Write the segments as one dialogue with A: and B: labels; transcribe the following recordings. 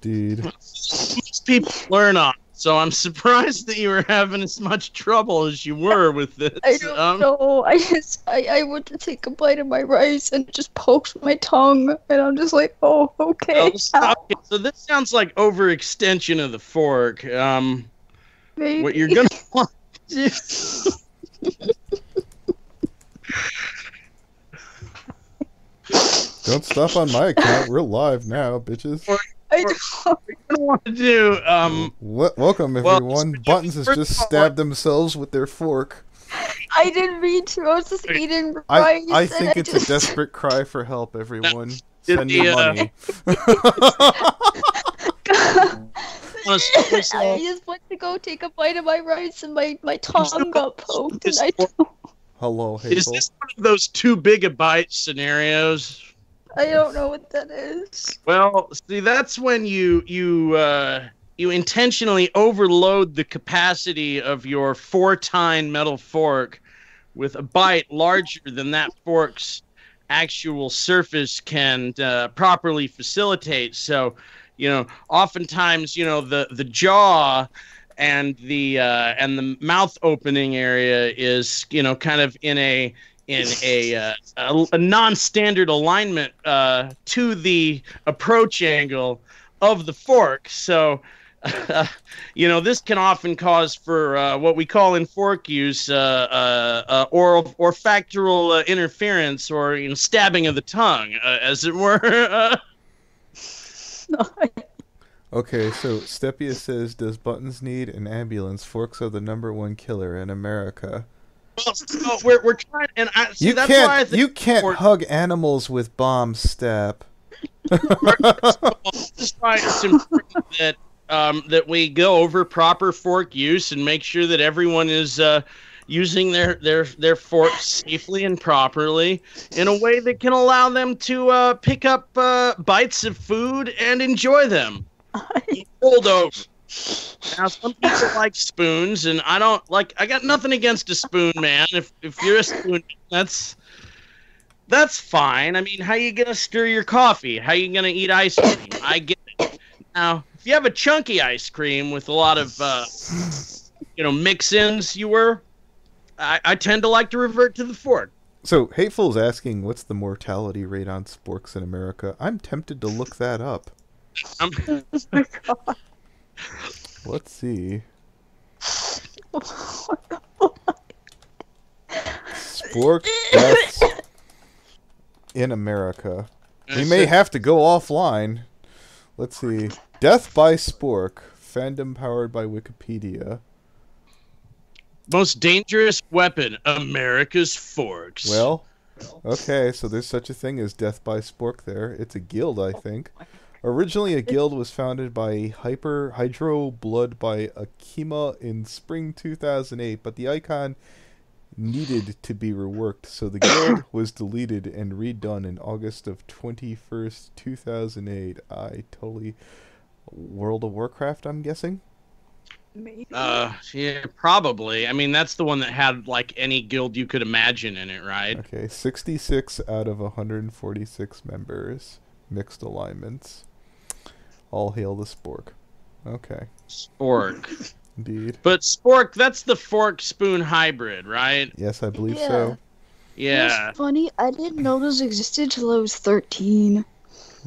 A: Indeed.
B: Most people learn on. So I'm surprised that you were having as much trouble as you were with this.
C: I don't know. I went to take a bite of my rice and it just poked my tongue, and I'm just like, oh, okay.
B: Okay, so this sounds like overextension of the fork.
C: Maybe.
B: What you're gonna want to do.
A: Don't stop on my account. We're live now, bitches.
C: I don't.
B: What you're gonna want to do.
A: Welcome, everyone. Buttons has just stabbed themselves with their fork.
C: I didn't mean to. I was just eating rice.
A: I think it's a desperate cry for help, everyone. Send me money.
C: I just went to go take a bite of my rice and my tongue got poked. And
A: Hello,
B: Hazel. Is this one of those too big a bite scenarios?
C: I don't know what that is.
B: Well, see, that's when you intentionally overload the capacity of your 4-tine metal fork with a bite larger than that fork's actual surface can properly facilitate. So, oftentimes, the jaw and the mouth opening area is, kind of in a non-standard alignment to the approach angle of the fork. So, this can often cause for what we call in fork use oral or factual interference, or stabbing of the tongue, as it were.
A: Okay, so Stepia says, does Buttons need an ambulance? Forks are the #1 killer in America.
B: Well, so we're trying, and that's why I think
A: you can't hug animals with bombs, Step.
B: That's why it's important that that we go over proper fork use and make sure that everyone is using their forks safely and properly in a way that can allow them to pick up bites of food and enjoy them. Hold over. Now, some people like spoons, and I got nothing against a spoon, man. If you're a spoon, that's fine. I mean, how you gonna stir your coffee? How you gonna eat ice cream? I get it. Now, if you have a chunky ice cream with a lot of mix-ins, I tend to like to revert to the fork.
A: So Hateful's asking, what's the mortality rate on sporks in America? I'm tempted to look that up.
C: Oh my God.
A: Let's see. Spork deaths in America. We may have to go offline. Let's see. Death by spork. Fandom powered by Wikipedia.
B: Most dangerous weapon, America's forks.
A: Well, okay, so there's such a thing as death by spork there. It's a guild, I think. Originally, a guild was founded by Hydro Blood by Akima in spring 2008, but the icon needed to be reworked, so the guild was deleted and redone in August of 21st, 2008. World of Warcraft, I'm guessing?
C: Maybe.
B: Yeah, probably. I mean, that's the one that had, like, any guild you could imagine in it, right?
A: Okay, 66 out of 146 members. Mixed alignments. All hail the spork. Okay.
B: Spork.
A: Indeed.
B: But spork, that's the fork-spoon hybrid, right?
A: Yes, I believe so.
B: Yeah.
C: It's funny, I didn't know those existed till I was 13.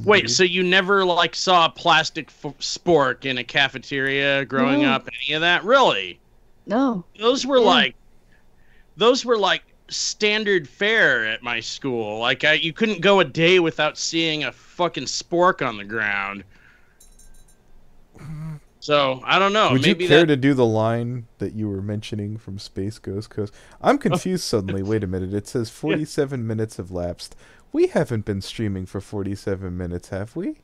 B: Wait, so you never, like, saw a plastic spork in a cafeteria growing up? Any of that? Really?
C: No.
B: Those were like standard fare at my school. Like, you couldn't go a day without seeing a fucking spork on the ground. So, I don't know.
A: Would
B: maybe
A: you care to do the line that you were mentioning from Space Ghost Coast? I'm confused suddenly. Wait a minute. It says 47 minutes have lapsed. We haven't been streaming for 47 minutes, have we?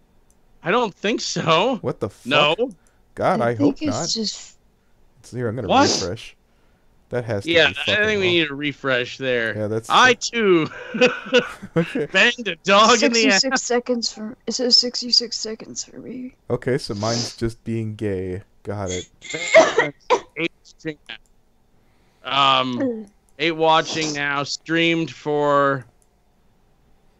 B: I don't think so.
A: What the fuck?
B: No.
A: God, I hope not.
C: Just...
A: Here, I'm going to refresh. That has to be
B: I think we need a refresh there.
A: Yeah, that's...
B: I, too, banged a dog in the ass.
C: 66 seconds for... It says 66 seconds for me.
A: Okay, so mine's just being gay. Got it.
B: 8 watching now. Streamed for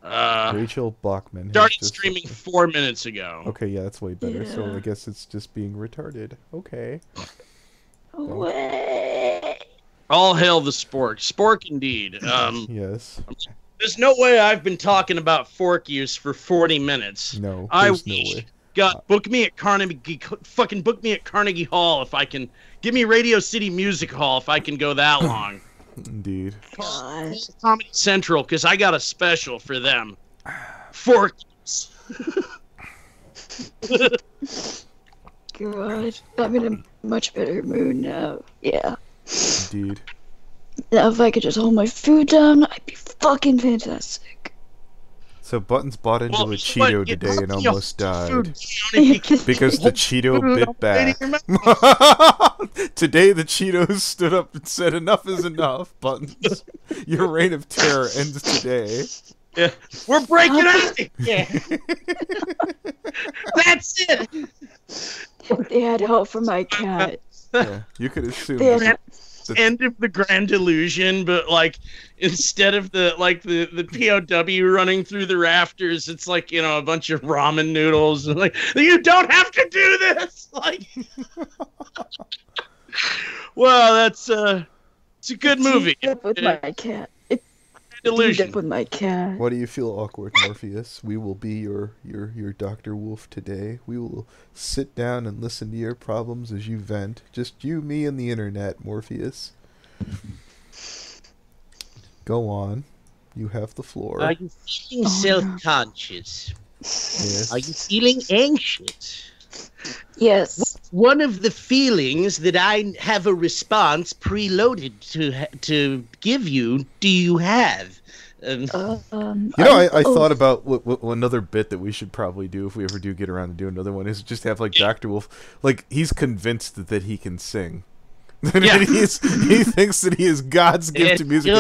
A: Rachel Bachman has
B: Started
A: just-
B: streaming 4 minutes ago.
A: Okay, yeah, that's way better. So
C: Yeah.
A: I guess it's just being retarded. Okay.
C: Way.
B: All hail the spork. Spork indeed.
A: Yes.
B: There's no way I've been talking about fork use for 40 minutes.
A: No.
B: I
A: There's no
B: wish.
A: way.
B: God, book me at Carnegie. Fucking book me at Carnegie Hall if I can. Give me Radio City Music Hall if I can go that long.
A: Indeed.
C: God.
B: Comedy Central, because I got a special for them. Fork use.
C: God. I'm in a much better mood now. Yeah.
A: Indeed.
C: Now if I could just hold my food down, I'd be fucking fantastic.
A: So Buttons bought into
B: Well,
A: a
B: you
A: Cheeto
B: know what?
A: today and
B: You
A: almost died.
B: food down if you can
A: Because the Cheeto
B: food
A: bit
B: all
A: back.
B: in your
A: Today the Cheetos stood up and said, "Enough is enough, Buttons. Your reign of terror ends today."
B: Yeah. We're breaking out. Yeah. That's it.
C: They had help from my cat.
A: Yeah, you could assume.
C: They
A: that-
C: had
B: End of the Grand Illusion, but like instead of the POW running through the rafters, it's like, you know, a bunch of ramen noodles and like, you don't have to do this. Like, well, that's it's a good movie.
C: Teamed up with my cat. It teamed
B: Illusion.
C: up with my cat.
A: Why do you feel awkward, Morpheus? We will be your Dr. Wolf today. We will sit down and listen to your problems as you vent. Just you, me, and the internet, Morpheus. Go on. You have the floor.
B: Are you feeling self-conscious?
A: Yes.
B: Are you feeling anxious?
C: Yes.
B: One of the feelings that I have a response preloaded to give you. Do you have?
A: You know, I
C: oh,
A: thought about what another bit that we should probably do if we ever do get around to do another one is just have like Dr. Wolf, like he's convinced that he can sing.
B: Yeah.
A: he thinks that he is God's gift to music.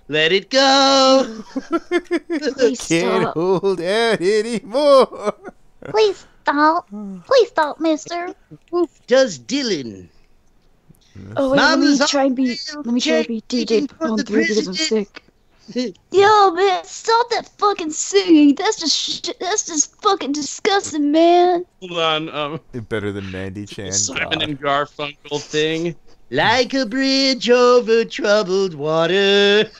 B: Let it go.
C: Please
A: Can't
C: stop.
A: hold out anymore.
C: Please stop. Please stop, mister.
B: Wolf does Dylan.
C: Oh, wait, let me
B: Mama's
C: try and be DJ
B: for
C: Pone
B: the
C: 3 because I'm
B: president.
C: sick. Yo, man, stop that fucking singing. That's just fucking disgusting, man.
B: Hold on.
A: Better than Mandy Chan.
B: Simon
A: God.
B: and Garfunkel thing. Like a bridge over troubled water.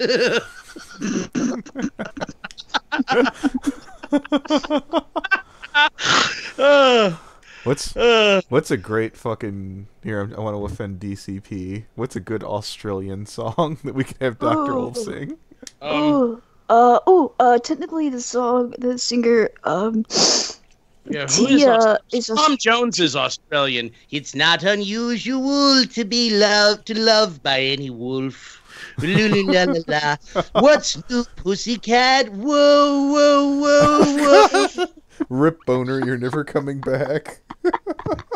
A: What's a great fucking I want to offend DCP. What's a good Australian song that we can have Dr. Wolf sing?
C: Technically the singer,
B: Yeah, who is
C: Tia is a
B: Tom Jones is Australian. It's not unusual to be loved by any wolf. La. What's new, pussycat? Whoa, whoa, whoa, whoa.
A: Rip Boner, you're never coming back.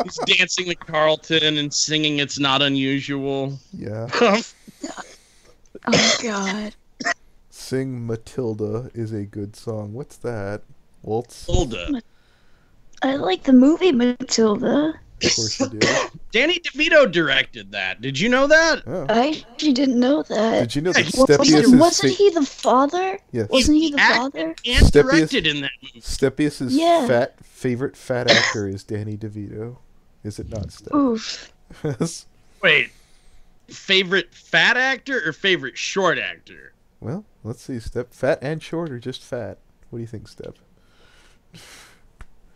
B: He's dancing the Carlton and singing It's Not Unusual.
A: Yeah.
C: oh god.
A: Sing Matilda is a good song. What's that? Waltz?
B: Hilda.
C: I like the movie Matilda.
A: Of course you do.
B: Danny DeVito directed that. Did you know that?
A: Oh.
C: I actually didn't know that.
A: Did you know that
B: Wasn't-
A: Steppius
C: Wasn't he the father?
A: Yes.
C: Wasn't he the
B: acted
C: father?
B: And
A: Steppius-
B: directed in that movie.
A: Steppius's
C: Yeah.
A: favorite fat actor is Danny DeVito. Is it not, Steph?
C: Oof.
A: Yes.
B: Wait, favorite fat actor or favorite short actor?
A: Well, let's see. Fat and short or just fat? What do you think, Step?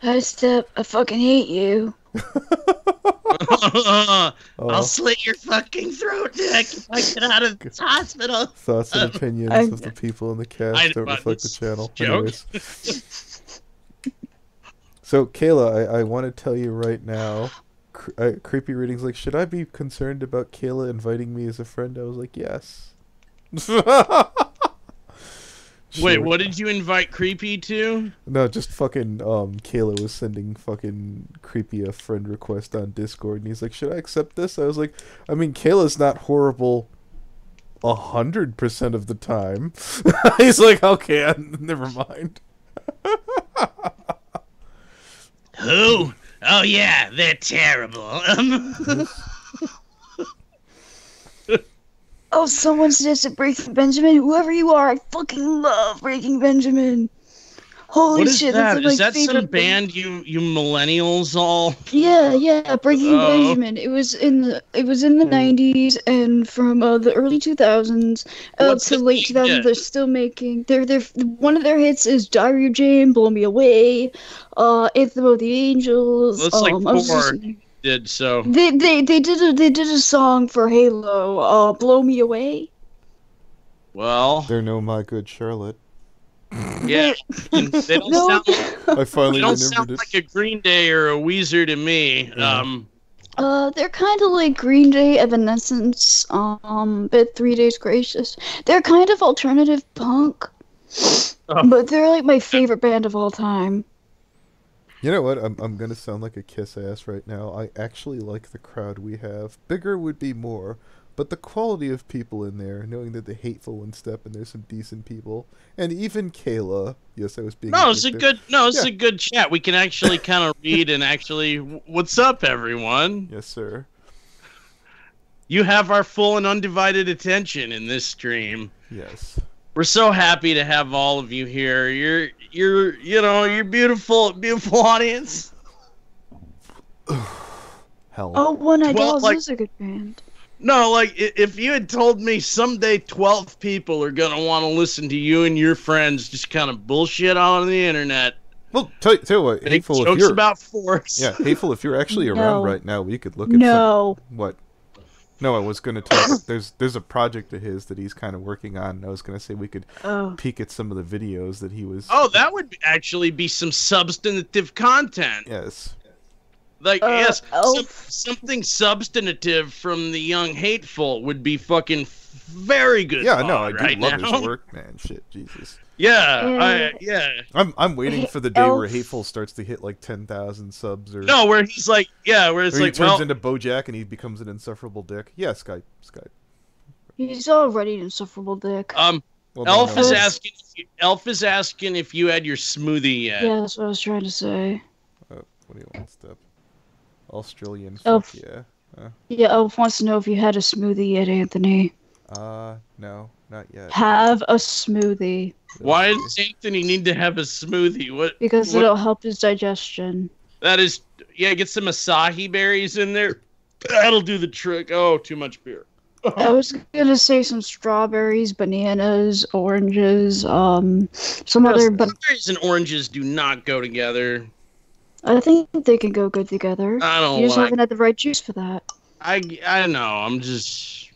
C: Hi, Step. I fucking hate you.
B: I'll slit your fucking throat, Nick, if I get out of this hospital.
A: Thoughts and opinions
C: I'm-
A: of the people in the
B: I
A: cast
B: know,
A: don't reflect the
B: it's
A: channel.
B: a joke.
A: Anyways. So, Kayla, I want to tell you right now, Creepy Reading's like, should I be concerned about Kayla inviting me as a friend? I was like, yes.
B: Wait,
A: Sure.
B: what did you invite Creepy to?
A: No, just fucking, Kayla was sending fucking Creepy a friend request on Discord, and he's like, should I accept this? I was like, I mean, Kayla's not horrible 100% of the time. He's like, okay, never mind.
B: Who? Oh yeah, they're terrible.
C: Oh, someone suggested Breaking Benjamin. Whoever you are, I fucking love Breaking Benjamin. Holy
B: What is
C: shit,
B: that?
C: that's like
B: Is
C: my
B: that some
C: favorite band.
B: band you millennials all?
C: Yeah, Breaking
B: Oh,
C: Benjamin. It was in the 90s and from the early 2000s
B: what's
C: to
B: the
C: late
B: name?
C: 2000s. They're still making. They're one of their hits is Diary of Jane, Blow Me Away, Anthem of the Angels.
B: Looks like
C: I was
B: four
C: just,
B: did so.
C: they did a song for Halo, Blow Me Away.
B: Well,
A: They're no my good Charlotte.
B: yeah, they don't
C: No,
B: sound like,
A: I
B: they
A: finally
B: don't
A: remembered
B: sound
A: it.
B: like a Green Day or a Weezer to me.
A: Yeah.
C: they're kind of like Green Day, Evanescence, but 3 Days Gracious. They're kind of alternative punk,
B: Oh.
C: but they're like my favorite band of all time.
A: You know what? I'm gonna sound like a kiss ass right now. I actually like the crowd we have. Bigger would be more, but the quality of people in there, knowing that the hateful one step and there's some decent people, and even Kayla. Yes, I was being.
B: No, it's a
A: dick
B: good. No, it's
A: Yeah.
B: a good chat. We can actually kind of read and actually, what's up, everyone?
A: Yes, sir.
B: You have our full and undivided attention in this stream.
A: Yes.
B: We're so happy to have all of you here. You're beautiful, beautiful audience.
A: Hell.
C: Oh, One Eyed
B: Well,
C: Dolls
B: like-
C: is a good band.
B: No, like if you had told me someday 12 people are gonna want to listen to you and your friends just kind of bullshit on the internet,
A: Well, tell you what,
B: make
A: hateful. If
B: jokes
A: you're
B: about force.
A: yeah, hateful. If you're actually
C: No.
A: around right now, we could look at
C: No.
A: what. No, I was gonna talk. There's a project of his that he's kind of working on. And I was gonna say we could
C: Oh.
A: peek at some of the videos that he was.
B: Oh, that would actually be some substantive content.
A: Yes.
B: Like, yes,
C: Elf.
B: something substantive from the young hateful would be fucking very good.
A: Yeah, no, I do
B: right
A: love
B: now.
A: his work, man. Shit, Jesus.
B: Yeah.
A: I'm waiting for the day where
C: Elf.
A: Hateful starts to hit like 10,000 subs, or
B: No, where he's like, where it's
A: or he
B: like,
A: turns
B: well,
A: into BoJack and he becomes an insufferable dick. Yeah, Skype.
C: He's already an insufferable dick.
A: Well,
B: Elf
A: no,
B: is
A: no.
B: asking if you had your smoothie yet.
C: Yeah, that's what I was trying to say.
A: What do you want, Step? Australian.
C: Elf.
A: Fuck yeah.
C: Yeah, Elf wants to know if you had a smoothie yet, Anthony.
A: No, not yet.
C: Have a smoothie.
B: Why does Anthony need to have a smoothie?
C: Because
B: what-
C: it'll help his digestion.
B: That is, get some acai berries in there. That'll do the trick. Oh, too much beer.
C: I was gonna say some strawberries, bananas, oranges, some other, but
B: Strawberries and oranges do not go together.
C: I think they can go good together.
B: I don't
C: You just
B: like.
C: haven't had the right juice for that.
B: I know. I'm just.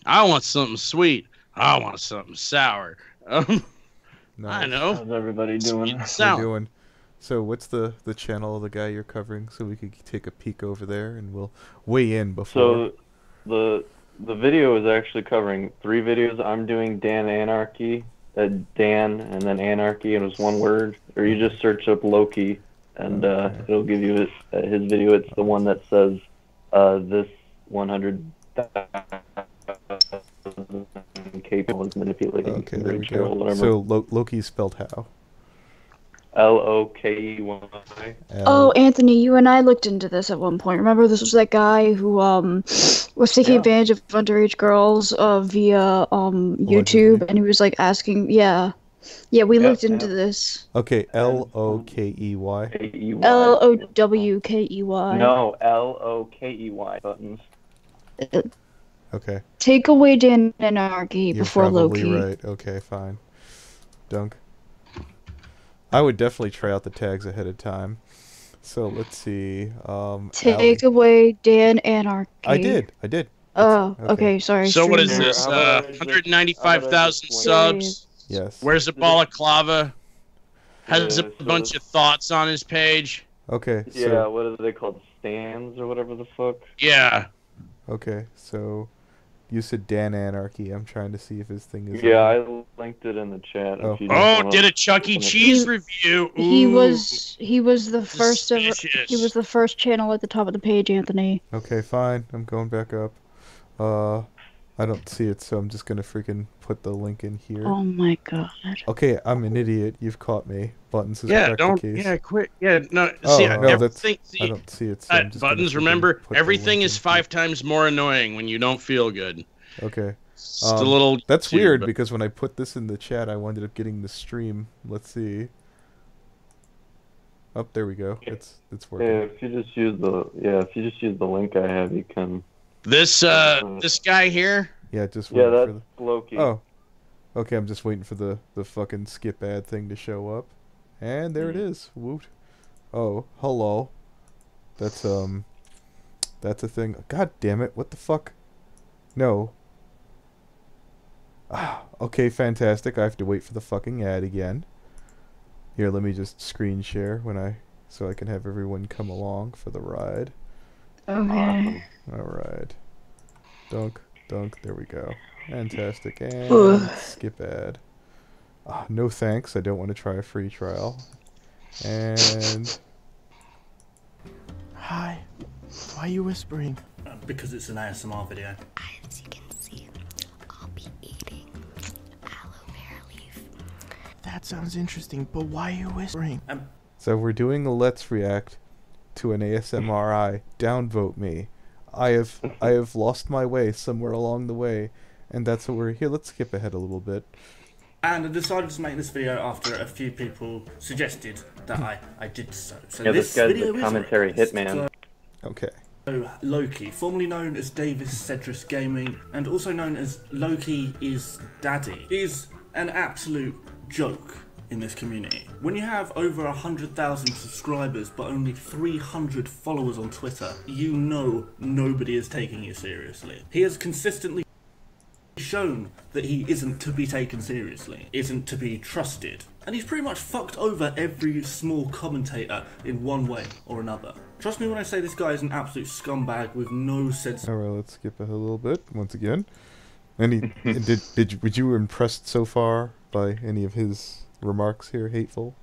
B: I want something sweet. I want something sour.
A: No,
B: I know.
D: How's everybody doing?
B: Sweet and
A: We're
B: sour.
A: doing. So what's the channel of the guy you're covering so we could take a peek over there and we'll weigh in before.
D: So the video is actually covering 3 videos. I'm doing Dan Anarchy, Dan and then Anarchy, and it was one word. Or you just search up LOkey, and it'll give you his video. It's the one that says this 100,000 was manipulating
A: Okay, there we
D: material or
A: go.
D: whatever.
A: So Loki spelled how?
D: LOkey.
C: Oh, Anthony, you and I looked into this at one point. Remember, this was that guy who was taking
D: Yeah.
C: advantage of underage girls via YouTube, and he was like asking, yeah, we looked into this.
A: Okay, LOkey.
C: LOWKEY.
D: No, LOkey buttons.
A: Okay,
C: Take away Dan Anarchy
A: you're
C: before
A: probably
C: Loki.
A: right. Okay, fine. Dunk. I would definitely try out the tags ahead of time. So let's see.
C: Take
A: Allie.
C: away Dan Anarchy.
A: I did.
C: Oh,
A: Okay.
C: okay, sorry.
B: So what is
C: streamer.
B: this?
D: How about I just-
B: 195,000
D: how
B: subs.
A: Yes.
B: Wears a balaclava. Has a
D: Yeah, so-
B: bunch of thoughts on his page.
A: Okay. So,
D: Yeah, what are they called? Stands or whatever the fuck?
B: Yeah.
A: Okay. So you said Dan Anarchy. I'm trying to see if his thing is.
D: Yeah, I linked it in the chat.
A: Oh.
D: If you just
B: Oh,
D: wanna-
B: did a Chuck E. Cheese review.
C: He
B: Ooh.
C: was the first ever.
B: Suspicious.
C: He was the first channel at the top of the page, Anthony.
A: Okay, fine. I'm going back up. I don't see it, so I'm just gonna freaking put the link in here.
C: Oh my god.
A: Okay, I'm an idiot. You've caught me. Buttons is
B: Yeah,
A: correct
B: don't.
A: the case.
B: Yeah, quit. Yeah, no.
A: Oh,
B: See,
A: no, that's...
B: everything.
A: I
B: See,
A: don't see it, so I'm just gonna
B: buttons.
A: freaking
B: Remember,
A: put the
B: everything
A: link
B: is
A: in
B: 5 times more annoying when you don't feel good.
A: here. Okay.
B: It's a little.
A: That's
B: too,
A: weird
B: but-
A: because when I put this in the chat, I wound up getting the stream. Let's see. Oh, there we go. It's working.
D: Yeah, if you just use the link I have, you can.
B: This guy here.
A: Yeah, just
D: Yeah,
A: waiting for
D: that's
A: the...
D: LOkey.
A: Oh. Okay, I'm just waiting for the fucking skip ad thing to show up. And there it is. Woot. Oh, hello. That's a thing. God damn it. What the fuck? No. Ah, okay, fantastic. I have to wait for the fucking ad again. Here, let me just screen share so I can have everyone come along for the ride.
C: Okay.
A: Alright. Dunk, there we go. Fantastic. And
C: Ugh.
A: skip ad. No thanks, I don't want to try a free trial. And...
E: Hi. Why are you whispering?
F: Because it's an ASMR video.
G: As you can see, I'll be eating aloe vera leaf.
E: That sounds interesting, but why are you whispering?
A: So we're doing a Let's React to an ASMRI. Downvote me. I have lost my way somewhere along the way, and that's what we're here. Let's skip ahead a little bit.
F: And I decided to make this video after a few people suggested that I did so. So
D: Yeah,
F: this
D: this guy's
F: video
D: the
F: is
D: commentary
F: released.
D: hitman.
A: Okay.
F: So LOkey, formerly known as Davis Cedrus Gaming, and also known as LOkey is Daddy, is an absolute joke in this community. When you have over 100,000 subscribers but only 300 followers on Twitter, you know nobody is taking you seriously. He has consistently shown that he isn't to be taken seriously, isn't to be trusted, and he's pretty much fucked over every small commentator in one way or another. Trust me when I say this guy is an absolute scumbag with no sense.
A: Alright, let's skip ahead a little bit once again. Were you impressed so far by any of his remarks here? Hateful?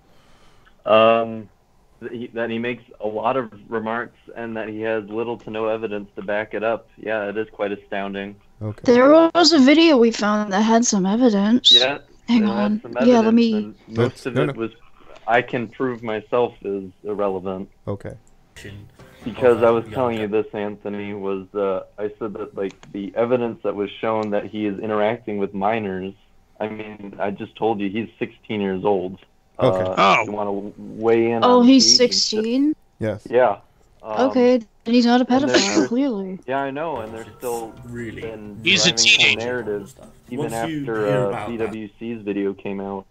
D: That he makes a lot of remarks and that he has little to no evidence to back it up. Yeah, it is quite astounding.
A: Okay.
C: There was a video we found that had some evidence.
D: Yeah.
C: Hang
D: it
C: on.
D: has some
C: Yeah, let
D: evidence,
C: me.
D: and most of
A: No,
D: it was, I can prove myself is irrelevant.
A: Okay.
D: Because I was telling you this, Anthony, was I said that like the evidence that was shown that he is interacting with minors. I mean, I just told you he's 16 years old.
A: Okay.
D: You want to weigh in?
C: Oh,
D: on
C: he's
D: age and
C: 16?
A: Yes.
D: Yeah.
C: Okay, then he's not a
D: and they're-
C: pedophile, clearly.
D: Yeah, I know, and they're still
F: really.
D: been
B: He's a
D: driving the
B: teenager.
D: narrative even
F: Once you
D: after
F: hear about
D: CWC's video came out.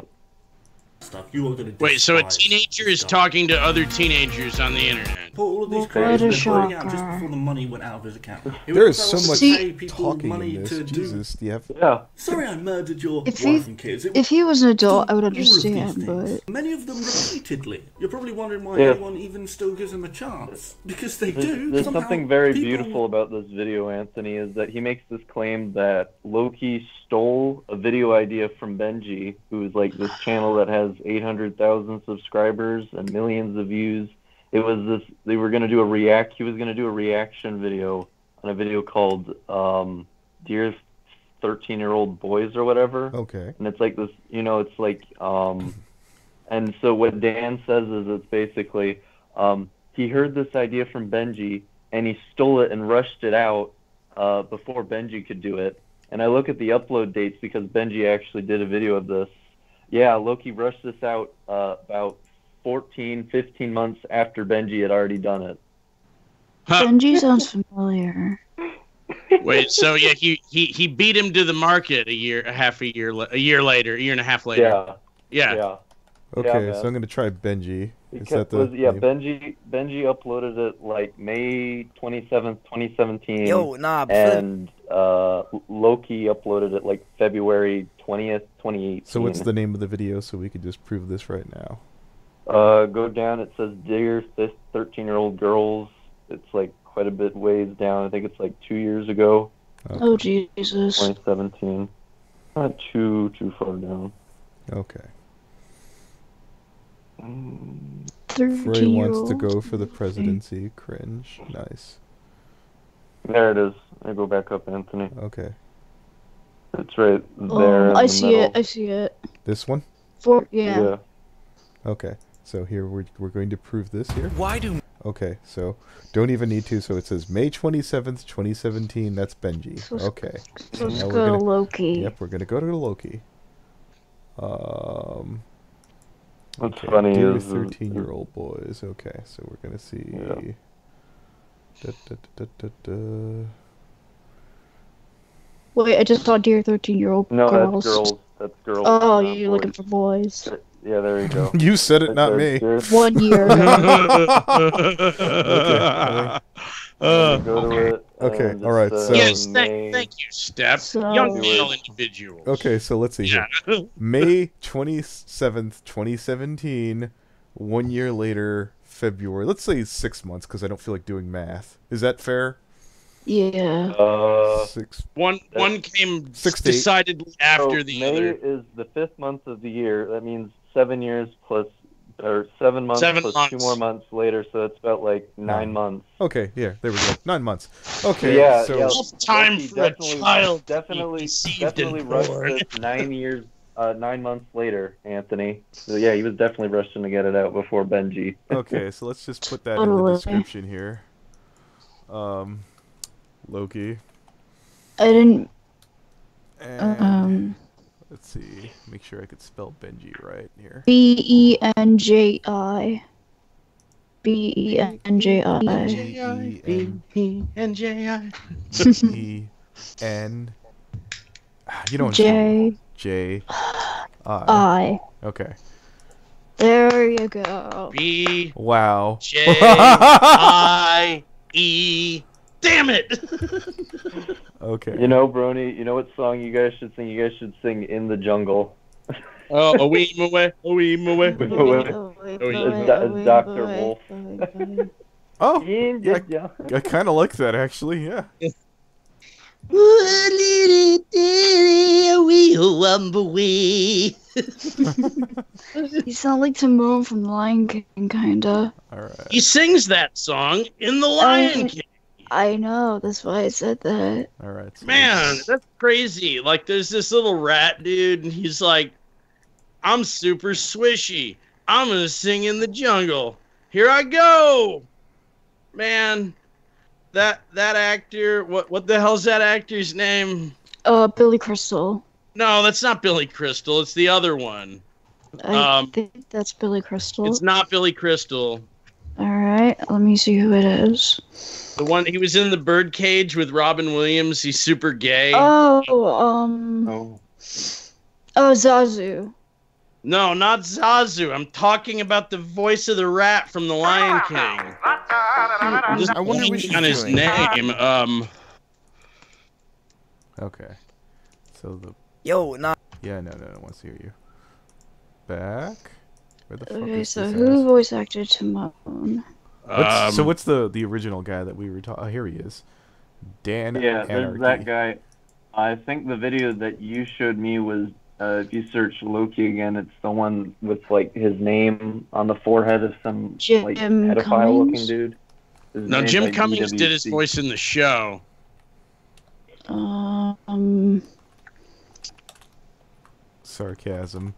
F: Stuff, you are gonna
B: Wait, so a
F: despise
B: teenager
F: this
B: is
F: guy.
B: talking to other teenagers on the internet?
F: Put all of these
C: What
F: credits
C: a
F: been putting out just
C: shocker.
F: before the money went out of his account. He
A: There
F: would
A: is
F: also
A: so much
F: pay people
A: talking
F: money
A: in this.
F: to do-
A: Jesus, do you have...
D: Yeah.
F: Sorry, I murdered your
C: If
F: wife
C: he-
F: and kids. It
C: If he was an adult, I would
F: all of these
C: understand,
F: things.
C: but...
F: Many of them repeatedly. You're probably wondering why
D: Yeah.
F: anyone even still gives him a chance. Because they do.
D: There's
F: Somehow
D: something very
F: people-
D: beautiful about this video, Anthony, is that he makes this claim that LOkey stole a video idea from Benji, who's like this channel that has 800,000 subscribers and millions of views. It was this, he was going to do a reaction video on a video called Dear 13-Year-Old Boys or whatever.
A: Okay.
D: And it's like this, it's like, and so what Dan says is it's basically, he heard this idea from Benji and he stole it and rushed it out before Benji could do it. And I look at the upload dates because Benji actually did a video of this. Yeah, LOkey rushed this out about 14, 15 months after Benji had already done it.
B: Huh.
C: Benji sounds familiar.
B: Wait, so yeah, he beat him to the market a year and a half later.
D: Yeah.
B: Yeah.
A: Okay,
D: man.
A: so I'm going to try Benji. Is
D: Because,
A: that the name?
D: Benji uploaded it like May 27th, 2017.
E: Yo, nah,
D: And LOkey uploaded it like February 20th, 2018.
A: So what's the name of the video so we could just prove this right now?
D: Go down, it says Dear 13-Year-Old Girls. It's like quite a bit ways down. I think it's like 2 years ago,
C: Oh, Jesus.
D: 2017. Not too far down.
A: Okay.
C: 30
A: Frey wants to go for the presidency. Cringe. Nice.
D: There it is. I go back up, Anthony.
A: Okay.
D: It's right there. In
C: I
D: the
C: see
D: middle.
C: it. I see it.
A: This one?
C: Yeah.
A: Okay. So here we're going to prove this here.
E: Why do...
A: Okay, so don't even need to. So it says May 27th, 2017. That's Benji. Okay.
C: So let's
A: Now we're
C: go to
A: gonna-
C: LOkey.
A: Yep, we're gonna go to LOkey.
D: What's
A: Okay,
D: funny
A: dear
D: is
A: 13-year-old boys. Okay, so we're gonna see.
D: Yeah.
A: Da, da, da, da, da.
C: Wait, I just saw dear 13-year-old
D: no,
C: girls.
D: that's girls. That's girls.
C: Oh,
D: not
C: you're
D: boys.
C: looking for boys.
D: Yeah, there you go.
A: You said it, not me.
D: There.
C: 1 year.
D: Go to it.
A: Okay,
D: and
A: all right,
D: it's,
A: so-
B: Yes,
D: May-
B: thank you, Steph.
C: So-
B: Young male individuals.
A: Okay, so let's see
B: Yeah.
A: here. May 27th, 2017. 1 year later, February. Let's say 6 months, because I don't feel like doing math. Is that fair?
C: Yeah.
A: 6.
B: One came
A: 6 to 8.
B: decidedly after
D: so
B: the
D: May
B: other.
D: is the 5th month of the year. That means 7 years plus, or 7 months
B: 7
D: plus
B: months.
D: 2 more months later. So it's about like 9 months.
A: Okay, yeah, there we go. 9 months. Okay,
D: Yeah,
A: so
D: yeah.
B: Enough time
D: He
B: for a
D: definitely-
B: child to be
D: Definitely,
B: conceived
D: definitely
B: and
D: rushed
B: born.
D: this 9 years, 9 months later, Anthony. So yeah, he was definitely rushing to get it out before Benji.
A: okay, so let's just put that in the
C: Totally.
A: description here. LOkey.
C: I didn't.
A: And let's see. Make sure I could spell Benji right here.
C: BENJI. BENJI.
B: NJI.
A: E-N. You don't
C: J.
A: J. I.
C: I.
A: Okay.
C: There you go.
B: B
A: Wow.
B: J I E. Damn it!
A: Okay.
D: You know, Brony, you know what song you guys should sing? You guys should sing In the Jungle.
B: Oh, a wee away, a wee away.
D: It's Dr. Wolf.
A: Oh,
D: In
A: yeah,
D: the jungle.
A: I kind of like that actually. Yeah.
C: You sound like Timon from Lion King, kinda.
A: All right.
B: He sings that song in The Lion King.
C: I know, that's why I said that.
A: All right. So
B: Man, that's crazy. Like, there's this little rat dude, and he's like, I'm super swishy. I'm gonna sing in the jungle. Here I go! Man, that actor, what the hell's that actor's name?
C: Billy Crystal.
B: No, that's not Billy Crystal. It's the other one.
C: I think that's Billy Crystal.
B: It's not Billy Crystal.
C: Alright, let me see who it is.
B: The one, he was in the Birdcage with Robin Williams. He's super gay.
C: Oh,
D: Oh.
C: oh, Zazu.
B: No, not Zazu. I'm talking about the voice of the rat from The Lion King. I'm just
E: I wonder what she's
B: on his
E: doing.
B: name.
A: Okay. So the
E: Yo, nah.
A: yeah no wants to hear you. Back. Where the fuck
C: Okay,
A: is
C: so
A: this
C: who
A: ass?
C: voice acted Timon?
A: So what's the original guy that we were talking? Oh, here he is. Dan
D: Yeah,
A: Anarchy.
D: there's that guy. I think the video that you showed me was, if you search LOkey again, it's the one with like his name on the forehead of some
C: Jim
D: like pedophile-looking
C: Cummings?
D: dude. His
B: No,
D: name's,
B: Jim
D: like,
B: Cummings did his
D: EWC.
B: voice in the show.
A: Sarcasm.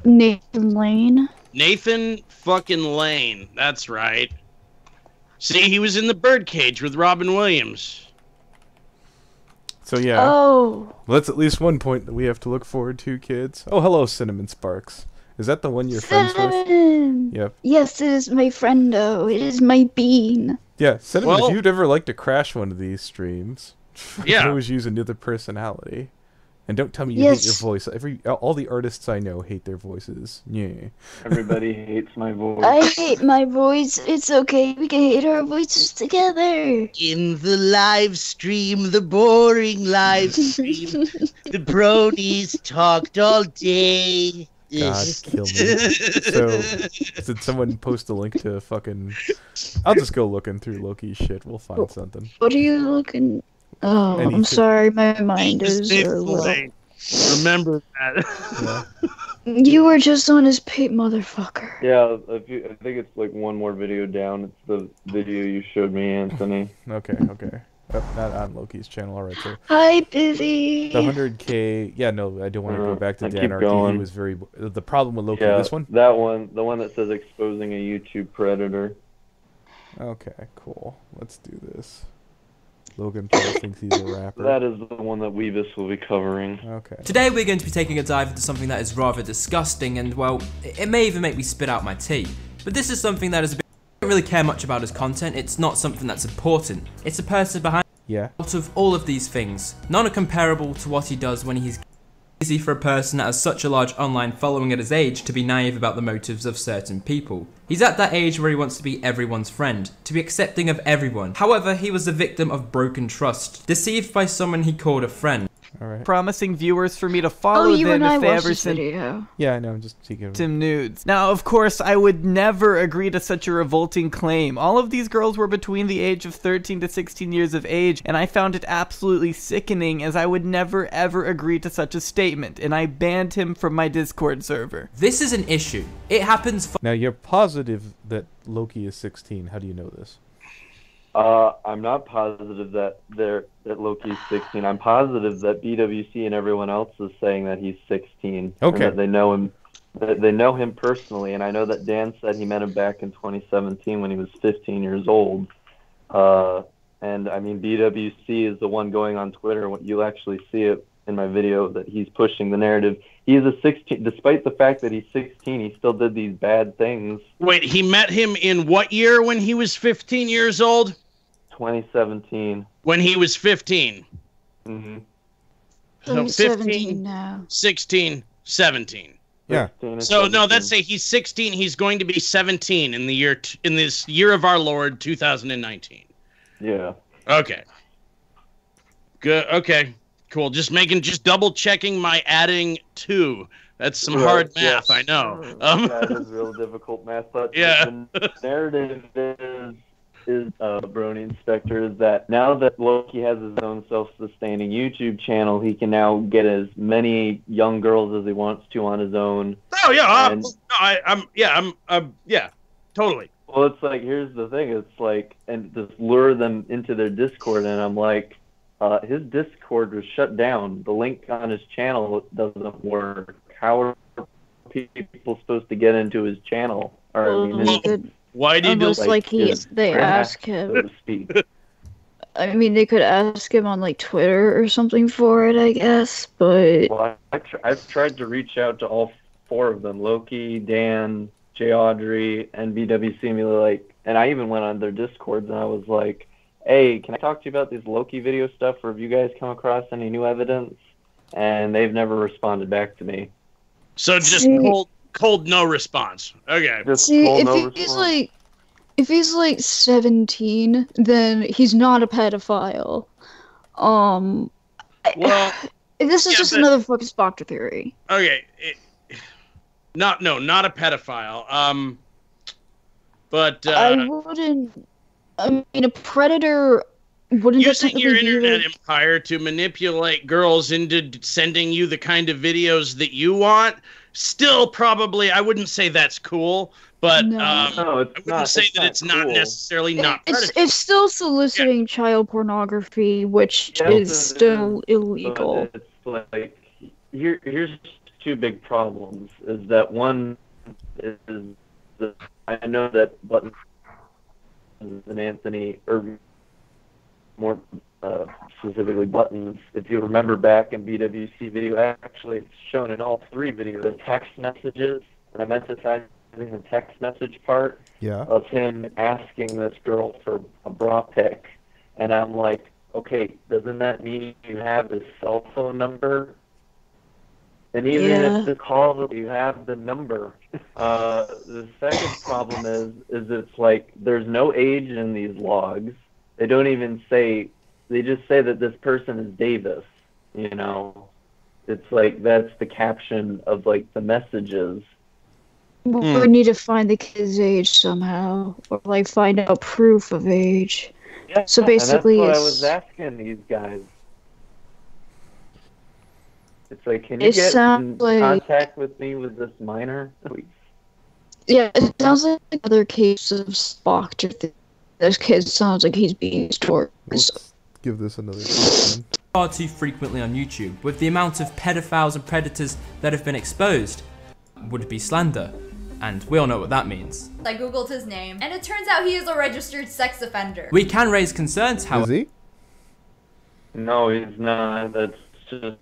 C: Nathan Lane.
B: Nathan fucking Lane. That's right. See, he was in the Birdcage with Robin Williams.
A: So yeah,
C: Oh,
A: well, that's at least one point that we have to look forward to, kids. Oh, hello, Cinnamon Sparks. Is that the one you're friends with?
C: Cinnamon!
A: Yep.
C: Yes, it is my friendo. It is my bean.
A: Yeah, Cinnamon.
B: Well-
A: if you'd ever like to crash one of these streams, you
B: Yeah.
A: can always use another personality. And don't tell me you hate your
C: Yes.
A: voice. All the artists I know hate their voices. Yeah.
D: Everybody hates my voice.
C: I hate my voice. It's okay. We can hate our voices together.
B: In the live stream, the boring live stream, the bronies talked all day.
A: God, kill me. So, did someone post a link to fucking... I'll just go looking through Loki's shit. We'll find something.
C: What are you looking? Oh,
A: Anything.
C: I'm sorry. My mind is a little.
B: Remember that.
A: Yeah.
C: You were just on his pit, motherfucker.
D: Yeah, I think it's like one more video down. It's the video you showed me, Anthony.
A: Okay. Oh, not on Loki's channel. All right, so
C: Hi, Busy.
A: the 100K. Yeah, no, I don't want to go back to
D: I keep
A: anarchy. He
D: going.
A: was very. The problem with Loki.
D: Yeah,
A: This one.
D: that one, the one that says exposing a YouTube predator.
A: Okay, cool. Let's do this. Logan Paul thinks he's a rapper.
D: That is the one that Weebus will be covering.
A: Okay.
H: Today we're going to be taking a dive into something that is rather disgusting and, well, it may even make me spit out my tea. But this is something that is a bit... I don't really care much about his content, it's not something that's important. It's the person behind...
A: Yeah.
H: Out of all of these things, none are comparable to what he does when he's... Easy for a person that has such a large online following at his age to be naive about the motives of certain people. He's at that age where he wants to be everyone's friend, to be accepting of everyone. However, he was the victim of broken trust, deceived by someone he called a friend.
A: Alright.
I: Promising viewers for me to follow
C: you
I: them
C: and I
I: if they
C: watched
I: ever
C: this
I: send
C: video.
A: Yeah, I know. I'm just taking
I: him nudes. Now, of course, I would never agree to such a revolting claim. All of these girls were between the age of 13 to 16 years of age, and I found it absolutely sickening, as I would never ever agree to such a statement, and I banned him from my Discord server.
H: This is an issue. It happens
A: Now, you're positive that Loki is 16. How do you know this?
D: I'm not positive that Loki's 16. I'm positive that BWC and everyone else is saying that he's 16.
A: Okay.
D: And that they know him. That they know him personally, and I know that Dan said he met him back in 2017 when he was 15 years old. And I mean, BWC is the one going on Twitter. You'll actually see it in my video that he's pushing the narrative. He is a 16. Despite the fact that he's 16, he still did these bad things.
B: Wait, he met him in what year when he was 15 years old?
D: 2017.
B: When he was 15.
D: Mm-hmm.
B: So
C: 17 now.
B: 16, 17.
A: Yeah.
B: So no, let's say he's 16. He's going to be 17 in the year in this year of our Lord 2019.
D: Yeah.
B: Okay. Good. Okay. Cool. Just double checking my adding 2. That's some hard math,
D: yeah.
B: I know.
D: That is real difficult math, but
B: yeah.
D: The narrative is Brony Inspector, is that now that Loki has his own self-sustaining YouTube channel, he can now get as many young girls as he wants to on his own.
B: Oh yeah, I'm totally.
D: Well, it's like, here's the thing, it's like, and just lure them into their Discord, and I'm like, his Discord was shut down. The link on his channel doesn't work. How are people supposed to get into his channel?
B: Why do you
C: almost like they ask him?
D: So to speak.
C: I mean, they could ask him on like Twitter or something for it, I guess. But
D: well, I've tried to reach out to all 4 of them: Loki, Dan, J. Audrey, and BWC. And I even went on their Discords and I was like, "Hey, can I talk to you about this Loki video stuff, or have you guys come across any new evidence?" And they've never responded back to me.
B: So just cold no response. Okay.
C: See, if he's like 17, then he's not a pedophile. Well, this is just another fucking Spoctor theory.
B: Okay. Not a pedophile. But
C: I wouldn't. I mean, a predator wouldn't
B: using your internet empire to manipulate girls into sending you the kind of videos that you want. Still, probably, I wouldn't say that's cool, but I wouldn't say that it's not necessarily not predatory.
C: It's still soliciting child pornography, which is still illegal.
D: It's like, here's 2 big problems. Is that one is that I know that Button and Anthony, or more specifically Buttons, if you remember back in BWC video, actually it's shown in all 3 videos, the text messages, and I'm emphasizing the text message part of him asking this girl for a bra pic, and I'm like, okay, doesn't that mean you have his cell phone number? And even if the call, you have the number. The second problem is it's like there's no age in these logs. They don't even say, they just say that this person is Davis, you know. It's like, that's the caption of, like, the messages.
C: We need to find the kid's age somehow, or, like, find out proof of age.
D: Yeah,
C: so basically,
D: and that's what I was asking these guys. It's like, can you get in contact with me with this minor, please?
C: Yeah, it sounds like another case of Spock. This kid sounds like he's being tortured.
A: give this another listen.
H: Far too frequently on YouTube, with the amount of pedophiles and predators that have been exposed. Would it be slander? And we all know what that means.
J: I googled his name, and it turns out he is a registered sex offender.
H: We can raise concerns, however.
A: Is he?
D: No, he's not. That's just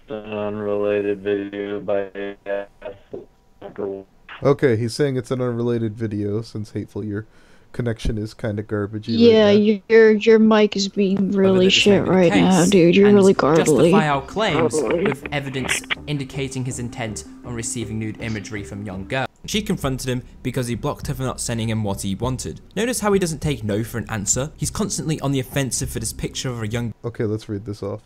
D: an unrelated video by
A: Okay, he's saying it's an unrelated video since Hateful your connection is kind of garbagey.
C: Yeah,
A: right
C: your mic is being really shit right now, dude. You're really garbly.
H: Justify our claims with evidence indicating his intent on receiving nude imagery from young girls. She confronted him because he blocked her for not sending him what he wanted. Notice how he doesn't take no for an answer? He's constantly on the offensive for this picture of a young...
A: Okay, let's read this off.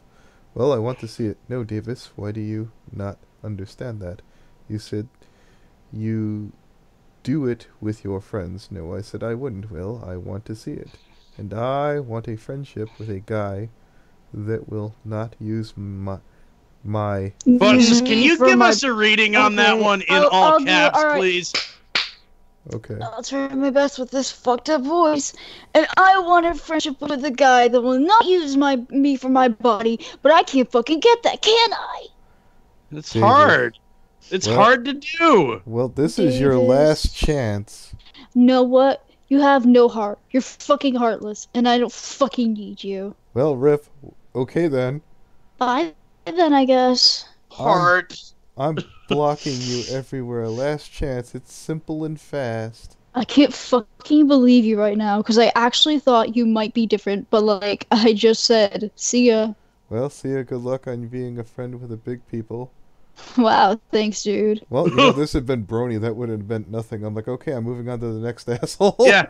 A: Well, I want to see it. No, Davis, why do you not understand that? You said you do it with your friends. No, I said I wouldn't, Will. I want to see it. And I want a friendship with a guy that will not use my...
B: Butts, can you give us a reading on that one in all caps, please?
A: Okay.
C: I'll try my best with this fucked up voice. And I want a friendship with a guy that will not use me for my body, but I can't fucking get that, can I?
B: It's hard. It's hard to do.
A: Well, this is your last chance.
C: Know what? You have no heart. You're fucking heartless, and I don't fucking need you.
A: Well, Riff, okay then.
C: Bye then, I guess.
B: Heart.
A: I'm blocking you everywhere. Last chance. It's simple and fast.
C: I can't fucking believe you right now, because I actually thought you might be different, but like I just said, see ya.
A: Well, see ya. Good luck on being a friend with the big people.
C: Wow, thanks, dude.
A: Well, you know, this had been Brony. That would have meant nothing. I'm like, okay, I'm moving on to the next asshole.
B: Yeah.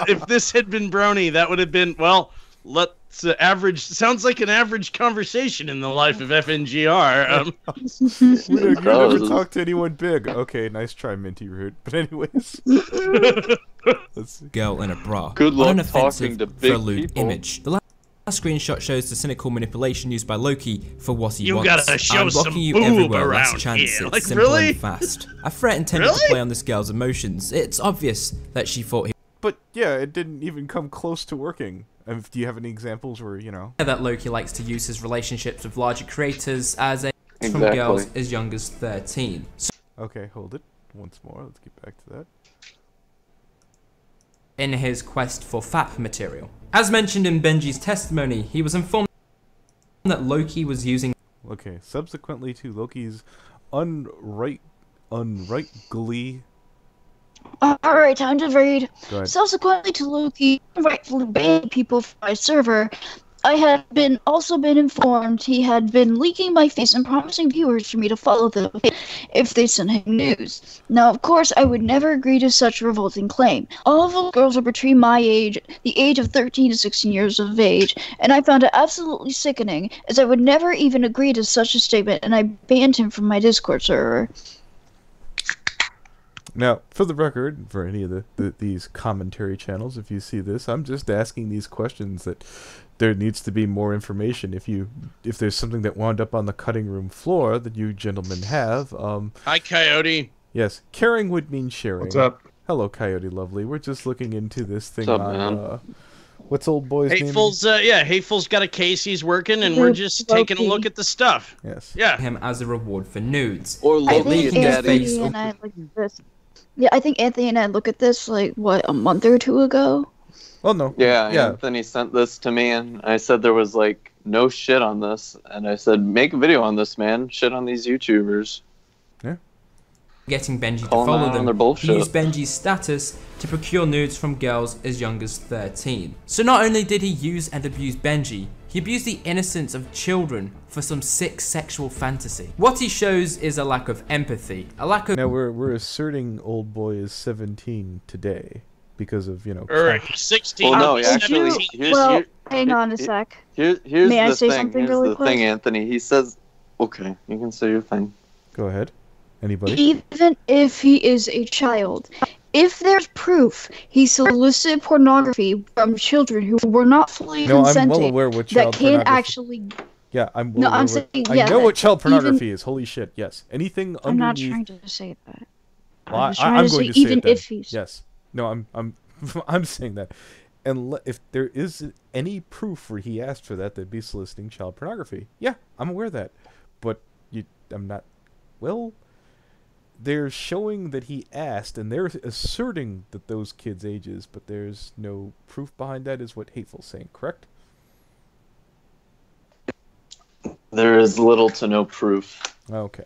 B: If this had been Brony, that would have been, well, let's average. Sounds like an average conversation in the life of FNGR.
A: You never talk to anyone big. Okay, nice try, Minty Root. But anyways, let's see.
H: Girl in a bra.
D: Good luck
H: Unoffensive
D: talking to
H: for a
D: big
H: lewd
D: people.
H: image. The last screenshot shows the cynical manipulation used by Loki for what he
B: You
H: wants.
B: gotta show
H: I'm blocking
B: some
H: you
B: boob
H: everywhere.
B: around
H: Last chance.
B: here.
H: It's
B: Like,
H: simple
B: really?
H: and fast. A threat intended to play on this girl's emotions. It's obvious that she thought he...
A: But yeah, it didn't even come close to working. Do you have any examples where, you know?
H: that Loki likes to use his relationships with larger creators as a from
D: Exactly.
H: girls as young as 13. So
A: Okay, hold it. Once more. Let's get back to that.
H: in his quest for FAP material. As mentioned in Benji's testimony, he was informed that Loki was using...
A: Okay, subsequently to Loki's unrightly...
C: Alright, time to read.
A: Go ahead.
C: Subsequently to Loki rightfully banning people from my server, I had also been informed he had been leaking my face and promising viewers for me to follow them if they sent him news. Now, of course, I would never agree to such a revolting claim. All of the girls are between my age, the age of 13 to 16 years of age, and I found it absolutely sickening, as I would never even agree to such a statement, and I banned him from my Discord server.
A: Now, for the record, for any of these commentary channels, if you see this, I'm just asking these questions that there needs to be more information. If there's something that wound up on the cutting room floor that you gentlemen have,
B: Hi, Coyote.
A: yes, caring would mean sharing.
K: What's up?
A: Hello, Coyote Lovely. We're just looking into this thing
D: What's up,
A: on,
D: man?
A: what's old boy's name?
B: Hateful's got a case he's working, and we're just taking a look at the stuff.
A: Yes.
B: Yeah.
H: him as a reward for nudes.
D: Or
C: I
D: Loki
C: think
D: and
C: Anthony
D: Daddy.
C: and I looked at this. Yeah, I think Anthony and I looked at this like a month or two ago.
A: Oh no.
D: Yeah,
A: Yeah.
D: Anthony sent this to me, and I said there was like no shit on this, and I said make a video on this, man. Shit on these YouTubers.
H: Getting Benji to
D: Calling
H: follow
D: out on
H: them,
D: their bullshit.
H: he used Benji's status to procure nudes from girls as young as 13. So not only did he use and abuse Benji, he abused the innocence of children for some sick sexual fantasy. What he shows is a lack of empathy, a lack of...
A: Now we're asserting old boy is 17 today because of, you know.
B: Or 16.
D: Well, no,
C: If you-
D: actually,
C: hang on a sec.
D: here's
C: May I
D: the
C: say
D: thing.
C: something
D: Here's
C: really
D: the
C: quick?
D: thing, Anthony. He says, okay, you can say your thing.
A: Go ahead. Anybody?
C: Even if he is a child, if there's proof he solicited pornography from children who were not fully
A: No, I'm
C: consenting,
A: well aware what
C: that
A: child
C: can
A: pornography.
C: actually.
A: Yeah, I'm well
C: No,
A: aware
C: I'm
A: what-
C: saying,
A: I
C: yeah,
A: know
C: that
A: what child pornography
C: even-
A: is. Holy shit! Yes, anything
C: I'm not
A: underneath.
C: trying to say that.
A: Well,
C: I'm just trying
A: I'm
C: to
A: going
C: say
A: to say
C: even
A: it then.
C: if he's.
A: Yes. No, I'm I'm saying that And if there is any proof where he asked for that, they'd be soliciting child pornography. Yeah, I'm aware of that. But I'm not... Well, they're showing that he asked, and they're asserting that those kids' ages, but there's no proof behind that, is what Hateful's saying, correct?
D: There is little to no proof.
A: Okay.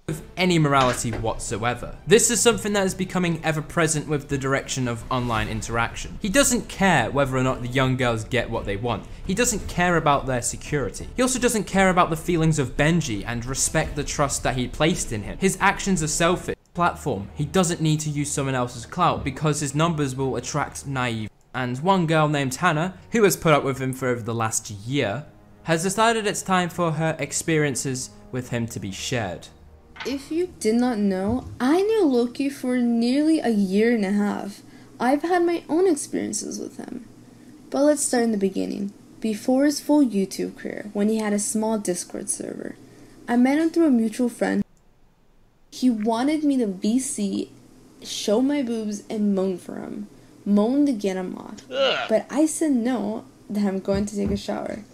H: With any morality whatsoever. This is something that is becoming ever present with the direction of online interaction. He doesn't care whether or not the young girls get what they want. He doesn't care about their security. He also doesn't care about the feelings of Benji and respect the trust that he placed in him. His actions are selfish. Platform. He doesn't need to use someone else's clout because his numbers will attract naive. And one girl named Hannah, who has put up with him for over the last year, has decided it's time for her experiences with him to be shared.
K: If you did not know, I knew LOkey for nearly a year and a half. I've had my own experiences with him. But let's start in the beginning. Before his full YouTube career, when he had a small Discord server, I met him through a mutual friend. He wanted me to VC, show my boobs, and moan for him. Moan to get him off. But I said no, that I'm going to take a shower.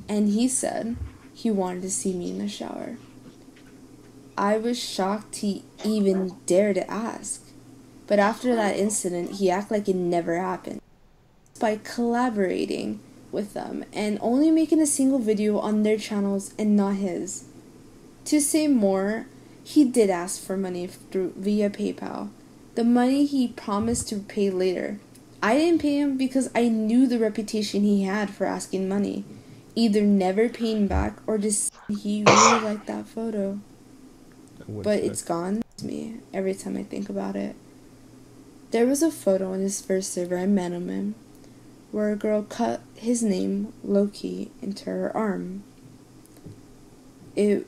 K: And he said he wanted to see me in the shower. I was shocked he even dared to ask. But after that incident, he acted like it never happened. By collaborating with them and only making a single video on their channels and not his. To say more, he did ask for money via PayPal. The money he promised to pay later. I didn't pay him because I knew the reputation he had for asking money. Either never paying back or just he really liked that photo. But it's gone to me every time I think about it. There was a photo on his first server I met him in, where a girl cut his name, LOkey, into her arm. It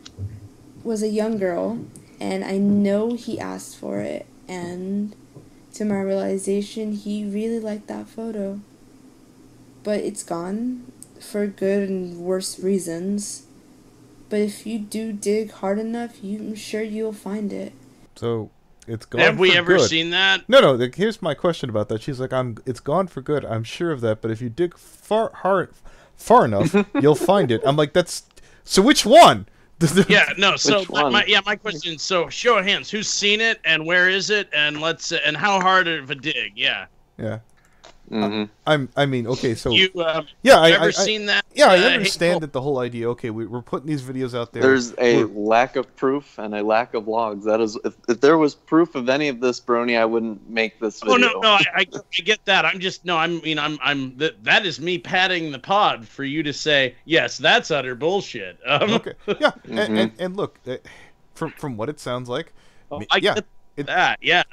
K: was a young girl, and I know he asked for it, and to my realization, he really liked that photo. But it's gone, for good and worse reasons. But if you do dig hard enough, I'm sure you'll find it.
A: So it's gone.
B: Have we
A: for
B: ever
A: good.
B: seen that?
A: No. Here's my question about that. She's like, it's gone for good. I'm sure of that. But if you dig far enough, you'll find it. I'm like, so which one?
B: Yeah, no. So my question. So show of hands, who's seen it and where is it, and and how hard of a dig? Yeah.
A: Yeah.
D: Mm-hmm.
A: I mean, okay, so
B: you
A: I
B: seen that?
A: Yeah, I understand that the whole idea. Okay, we're putting these videos out there.
D: There's a lack of proof and a lack of logs. That is, if there was proof of any of this, Brony, I wouldn't make this video.
B: Oh no, I get that. That is me patting the pod for you to say yes. That's utter bullshit.
A: Okay, yeah, and look, from what it sounds like,
B: get that, yeah.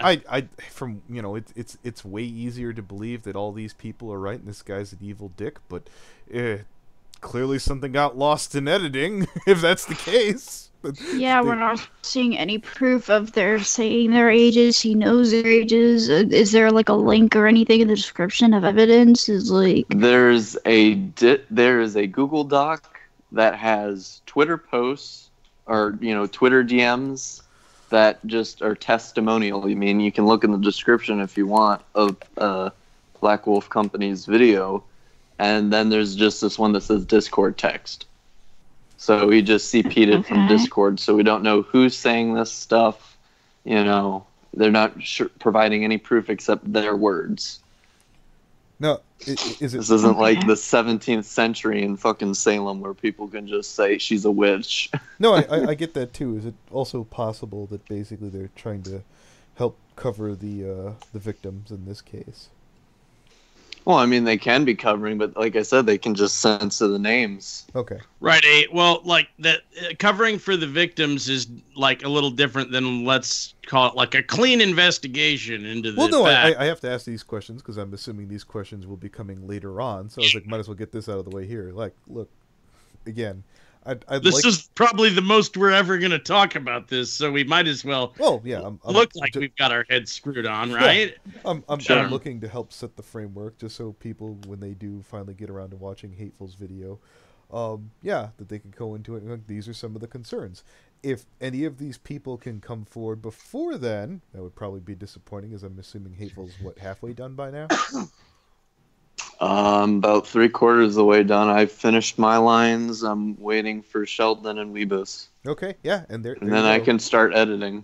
A: It's way easier to believe that all these people are right and this guy's an evil dick, but clearly something got lost in editing if that's the case.
C: Yeah, we're not seeing any proof of their saying their ages. He knows their ages. Is there like a link or anything in the description of evidence?
D: There is a Google Doc that has Twitter posts or Twitter DMs that just are testimonial. I mean, you can look in the description if you want of Black Wolf Company's video, and then there's just this one that says Discord text. So he just CP'd it from Discord, so we don't know who's saying this stuff. They're not providing any proof except their words.
A: No,
D: this isn't like the 17th century in fucking Salem where people can just say she's a witch.
A: No, I get that too. Is it also possible that basically they're trying to help cover the victims in this case?
D: Well, I mean, they can be covering, but like I said, they can just censor the names.
A: Okay.
B: Right. Well, like that covering for the victims is like a little different than, let's call it, like a clean investigation into the
A: I have to ask these questions because I'm assuming these questions will be coming later on. So I was like, might as well get this out of the way here. Like, look, again,
B: this is probably the most we're ever going to talk about this, so we might as well.
A: Well, yeah,
B: look like we've got our heads screwed on, right?
A: Yeah, I'm looking to help set the framework, just so people, when they do finally get around to watching Hateful's video, that they can go into it and like, these are some of the concerns. If any of these people can come forward before then, that would probably be disappointing, as I'm assuming Hateful's halfway done by now.
D: About 3/4 of the way done. I finished my lines. I'm waiting for Sheldon and Weebus.
A: Okay, yeah, and
D: then I can start editing.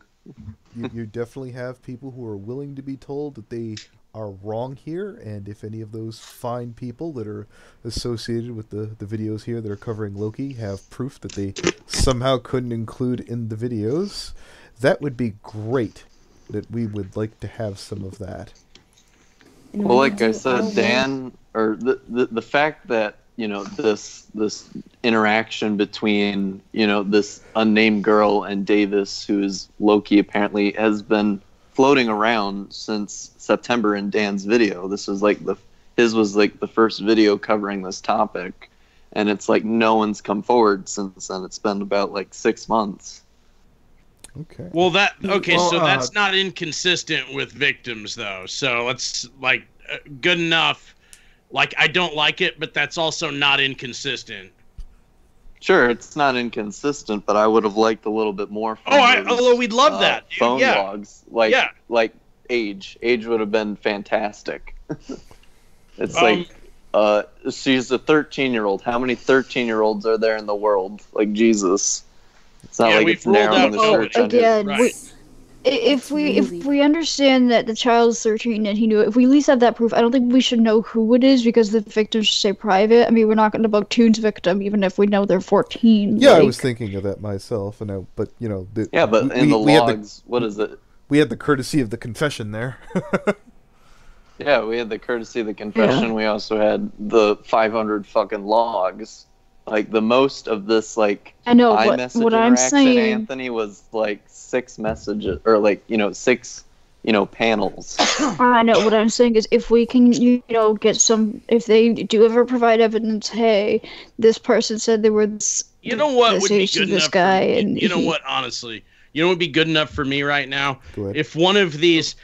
A: You definitely have people who are willing to be told that they are wrong here, and if any of those fine people that are associated with the videos here that are covering Loki have proof that they somehow couldn't include in the videos, that would be great. That we would like to have some of that.
D: Well, like I said, Dan, or the fact that, you know, this interaction between, you know, this unnamed girl and Davis, who is Loki, apparently has been floating around since September in Dan's video. This was like his was like the first video covering this topic, and it's like no one's come forward since then. It's been about like 6 months.
A: Okay.
B: Well, so that's not inconsistent with victims, though. So it's like good enough. Like, I don't like it, but that's also not inconsistent.
D: Sure, it's not inconsistent, but I would have liked a little bit more. From
B: although we'd love that.
D: Phone logs, like Age would have been fantastic. It's like, she's a 13-year-old. How many 13-year-olds are there in the world? Like, Jesus. It's not like it's narrowing the search.
C: Again, if we understand that the child's 13 and he knew it, if we at least have that proof, I don't think we should know who it is because the victim should stay private. I mean, we're not going to bug Toon's victim even if we know they're 14.
A: Yeah, I was thinking of that myself, but you know,
D: but in the logs, what is it?
A: We had the courtesy of the confession there.
D: Yeah, we had the courtesy of the confession. Yeah. We also had the 500 fucking logs. Like, the most of this, like,
C: I know, what I'm saying,
D: Anthony, was, like, 6 messages, or, like, 6, panels.
C: I know, what I'm saying is, if we can, get some, if they do ever provide evidence, hey, this person said they were this,
B: what would be good
C: this
B: enough
C: guy,
B: and honestly, what would be good enough for me right now?
A: Good.
B: If one of these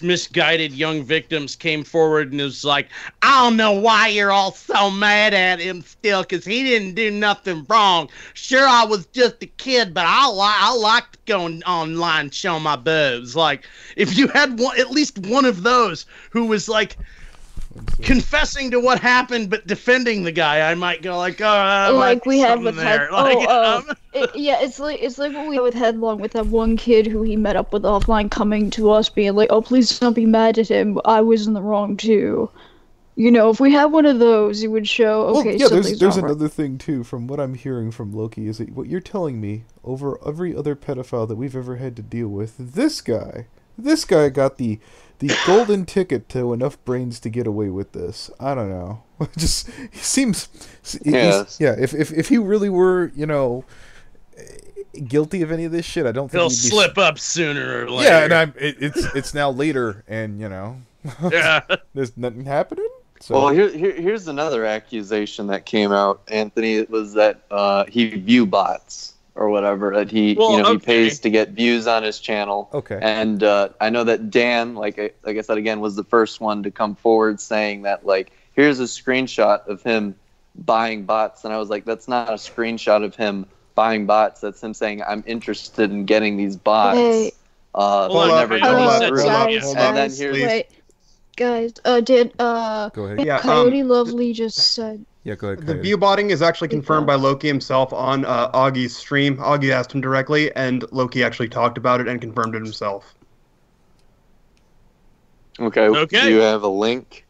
B: misguided young victims came forward and was like, I don't know why you're all so mad at him still, because he didn't do nothing wrong. Sure, I was just a kid, but I liked going online showing my boobs. Like, if you had at least one of those who was like confessing to what happened but defending the guy, I might go like, oh,
C: like we had with
B: there.
C: It's like what we had with Headlong, with that one kid who he met up with offline coming to us being like, oh, please don't be mad at him, I was in the wrong too. If we had one of those, it would show, okay,
A: there's another thing too, from what I'm hearing from Loki, is that what you're telling me, over every other pedophile that we've ever had to deal with, this guy got the golden ticket to enough brains to get away with this. I don't know. Just, he seems... If he really were, guilty of any of this shit, I don't think
B: he'll slip up sooner or later.
A: Yeah, and it's now later, and,
B: yeah.
A: There's nothing happening? So.
D: Well, here's another accusation that came out, Anthony. It was that he view bots. Or whatever, that he pays to get views on his channel.
A: Okay.
D: And I know that Dan, like I said again, was the first one to come forward saying that, like, here's a screenshot of him buying bots, and I was like, that's not a screenshot of him buying bots. That's him saying, I'm interested in getting these bots.
C: Hey.
D: Never going through. And then here's
C: guys,
A: go ahead.
L: Yeah,
C: Coyote Lovely just said.
A: Yeah, go ahead.
L: The view botting is actually confirmed by Loki himself on Augie's stream. Augie asked him directly, and Loki actually talked about it and confirmed it himself.
D: Okay. Do you have a link?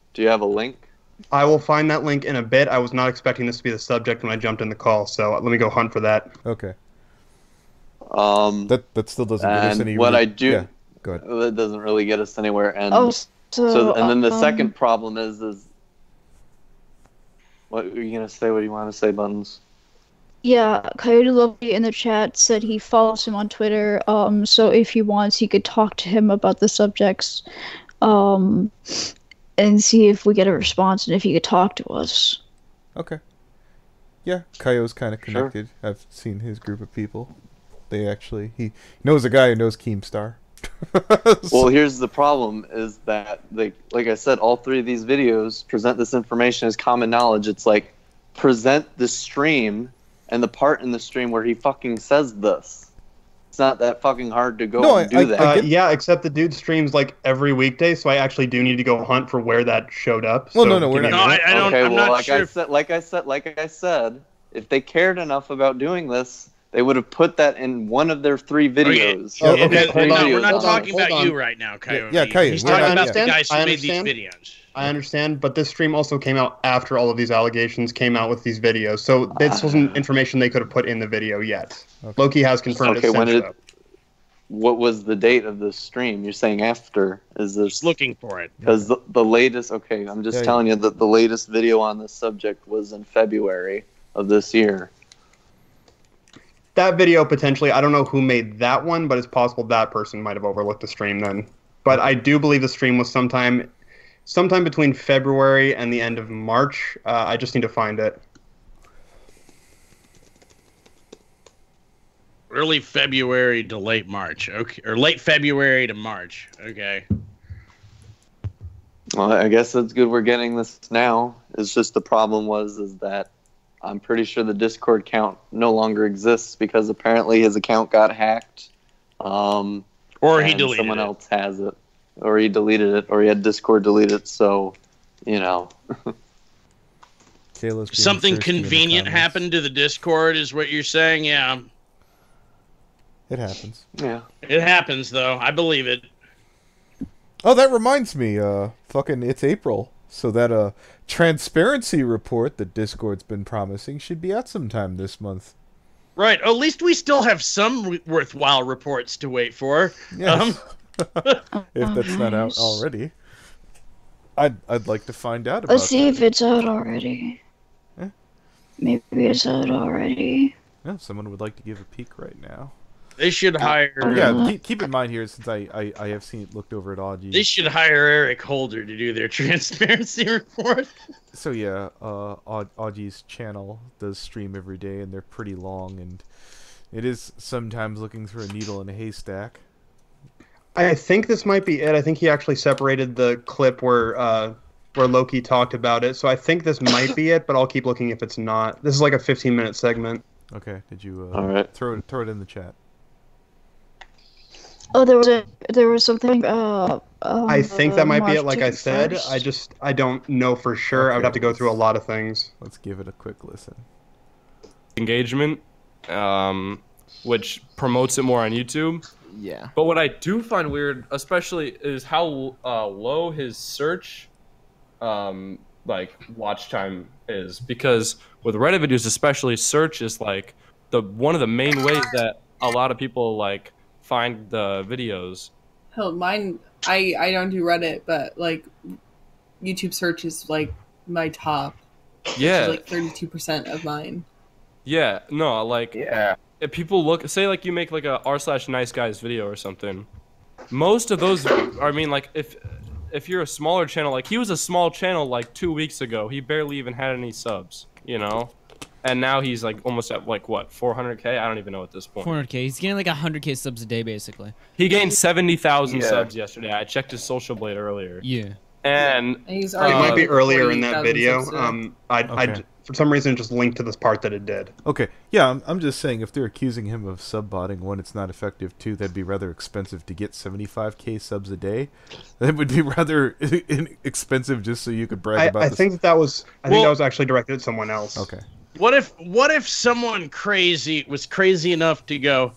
L: I will find that link in a bit. I was not expecting this to be the subject when I jumped in the call, so let me go hunt for that.
A: Okay. That still doesn't get us any...
D: What I do...
A: Yeah, go ahead.
D: That doesn't really get us anywhere, and...
C: and
D: then the second problem is what are you gonna say? What do you want to say, Buttons?
C: Yeah, Coyote Lovely in the chat said he follows him on Twitter. So if he wants, he could talk to him about the subjects, and see if we get a response and if he could talk to us.
A: Okay. Yeah, Coyote's kind of connected. Sure. I've seen his group of people. He knows a guy who knows Keemstar.
D: Well, here's the problem, is that, like I said, all 3 of these videos present this information as common knowledge. It's like, present the stream and the part in the stream where he fucking says this. It's not that fucking hard to go
A: No,
D: and do that.
L: Yeah, except the dude streams like every weekday, so I actually do need to go hunt for where that showed up.
A: Well,
L: so
A: no, we're
L: give me
A: not.
L: a minute.
B: I don't.
D: Okay,
B: I'm
D: well,
B: not
D: like
B: sure.
D: I said, if they cared enough about doing this, they would have put that in one of their 3 videos.
A: Oh, okay,
B: No,
A: hold
B: no,
A: on,
B: we're not
L: hold
B: talking
L: on,
B: about
L: hold
B: you
L: on.
B: right now, Coyote.
A: Yeah, Coyote,
B: He's
A: we're
B: talking
A: not-
B: about the
A: yeah.
B: guys who
L: I
B: made these
L: understand.
B: videos.
L: I understand, but this stream also came out after all of these allegations came out with these videos, so this wasn't information they could have put in the video yet.
A: Okay.
L: Loki has confirmed
D: Okay,
L: it
D: when
L: since
D: did what was the date of this stream? You're saying after? Is this
B: Looking for it.
D: because the latest? Okay, I'm just telling you that the latest video on this subject was in February of this year.
L: that video potentially. I don't know who made that one, but it's possible that person might have overlooked the stream then. But I do believe the stream was sometime between February and the end of March. I just need to find it.
B: Early February to late March. Okay, or late February to March. Okay.
D: Well, I guess it's good we're getting this now. It's just the problem is that I'm pretty sure the Discord account no longer exists because apparently his account got hacked.
B: Or he
D: and
B: deleted
D: someone
B: it.
D: else has it. Or he deleted it, or he had Discord delete it, so, you know.
A: Kayla's being
B: Something
A: thirsty in the
B: convenient
A: comments.
B: happened to the Discord is what you're saying? Yeah.
A: It happens.
D: Yeah.
B: It happens, though. I believe it.
A: Oh, that reminds me. Fucking, it's April, so that transparency report that Discord's been promising should be out sometime this month.
B: Right. At least we still have some worthwhile reports to wait for.
A: Yes. If that's not out already, I'd like to find out about.
C: Let's see
A: that.
C: if it's out already.
A: Eh?
C: Maybe it's out already.
A: Yeah, someone would like to give a peek right now.
B: They should hire.
A: Yeah, keep in mind here, since I have seen it looked over at Augie.
B: They should hire Eric Holder to do their transparency report.
A: So yeah, Augie's channel does stream every day, and they're pretty long, and it is sometimes looking through a needle in a haystack.
L: I think this might be it. I think he actually separated the clip where Loki talked about it. So I think this might be it, but I'll keep looking if it's not. This is like a 15-minute segment.
A: Okay, did you
D: All right.
A: throw it in the chat?
C: Oh, there was something.
L: I think that might be it.
C: March
L: Like I said,
C: 21st.
L: I don't know for sure. I would
A: Okay,
L: have to go through a lot of things.
A: Let's give it a quick listen.
M: Engagement, which promotes it more on YouTube.
E: Yeah.
M: But what I do find weird, especially, is how low his search, like watch time is. Because with Reddit videos, especially, search is like one of the main ways that a lot of people like find the videos.
N: Hell, mine. I don't do Reddit, but like YouTube search is like my top.
M: Yeah.
N: Like 32% of mine.
M: Yeah. No. Like. Yeah. If people look, say like you make like a r/nice guys video or something, most of those, I mean, like if you're a smaller channel, like he was a small channel like 2 weeks ago, he barely even had any subs, you know, and now he's like almost at like what 400K. I don't even know at this point.
O: 400K. He's getting like 100K subs a day basically.
M: He gained 70,000 subs yesterday. I checked his social blade earlier.
O: Yeah.
M: And
N: he's
L: It might be earlier in that
N: 40,000
L: video.
N: subs,
L: I for some reason just linked to this part that it did.
A: Okay, yeah, I'm just saying if they're accusing him of subbotting, one, it's not effective. Two, that'd be rather expensive to get 75K subs a day. That would be rather expensive just so you could brag about.
L: I think that was actually directed at someone else.
A: Okay.
B: What if someone was crazy enough to go,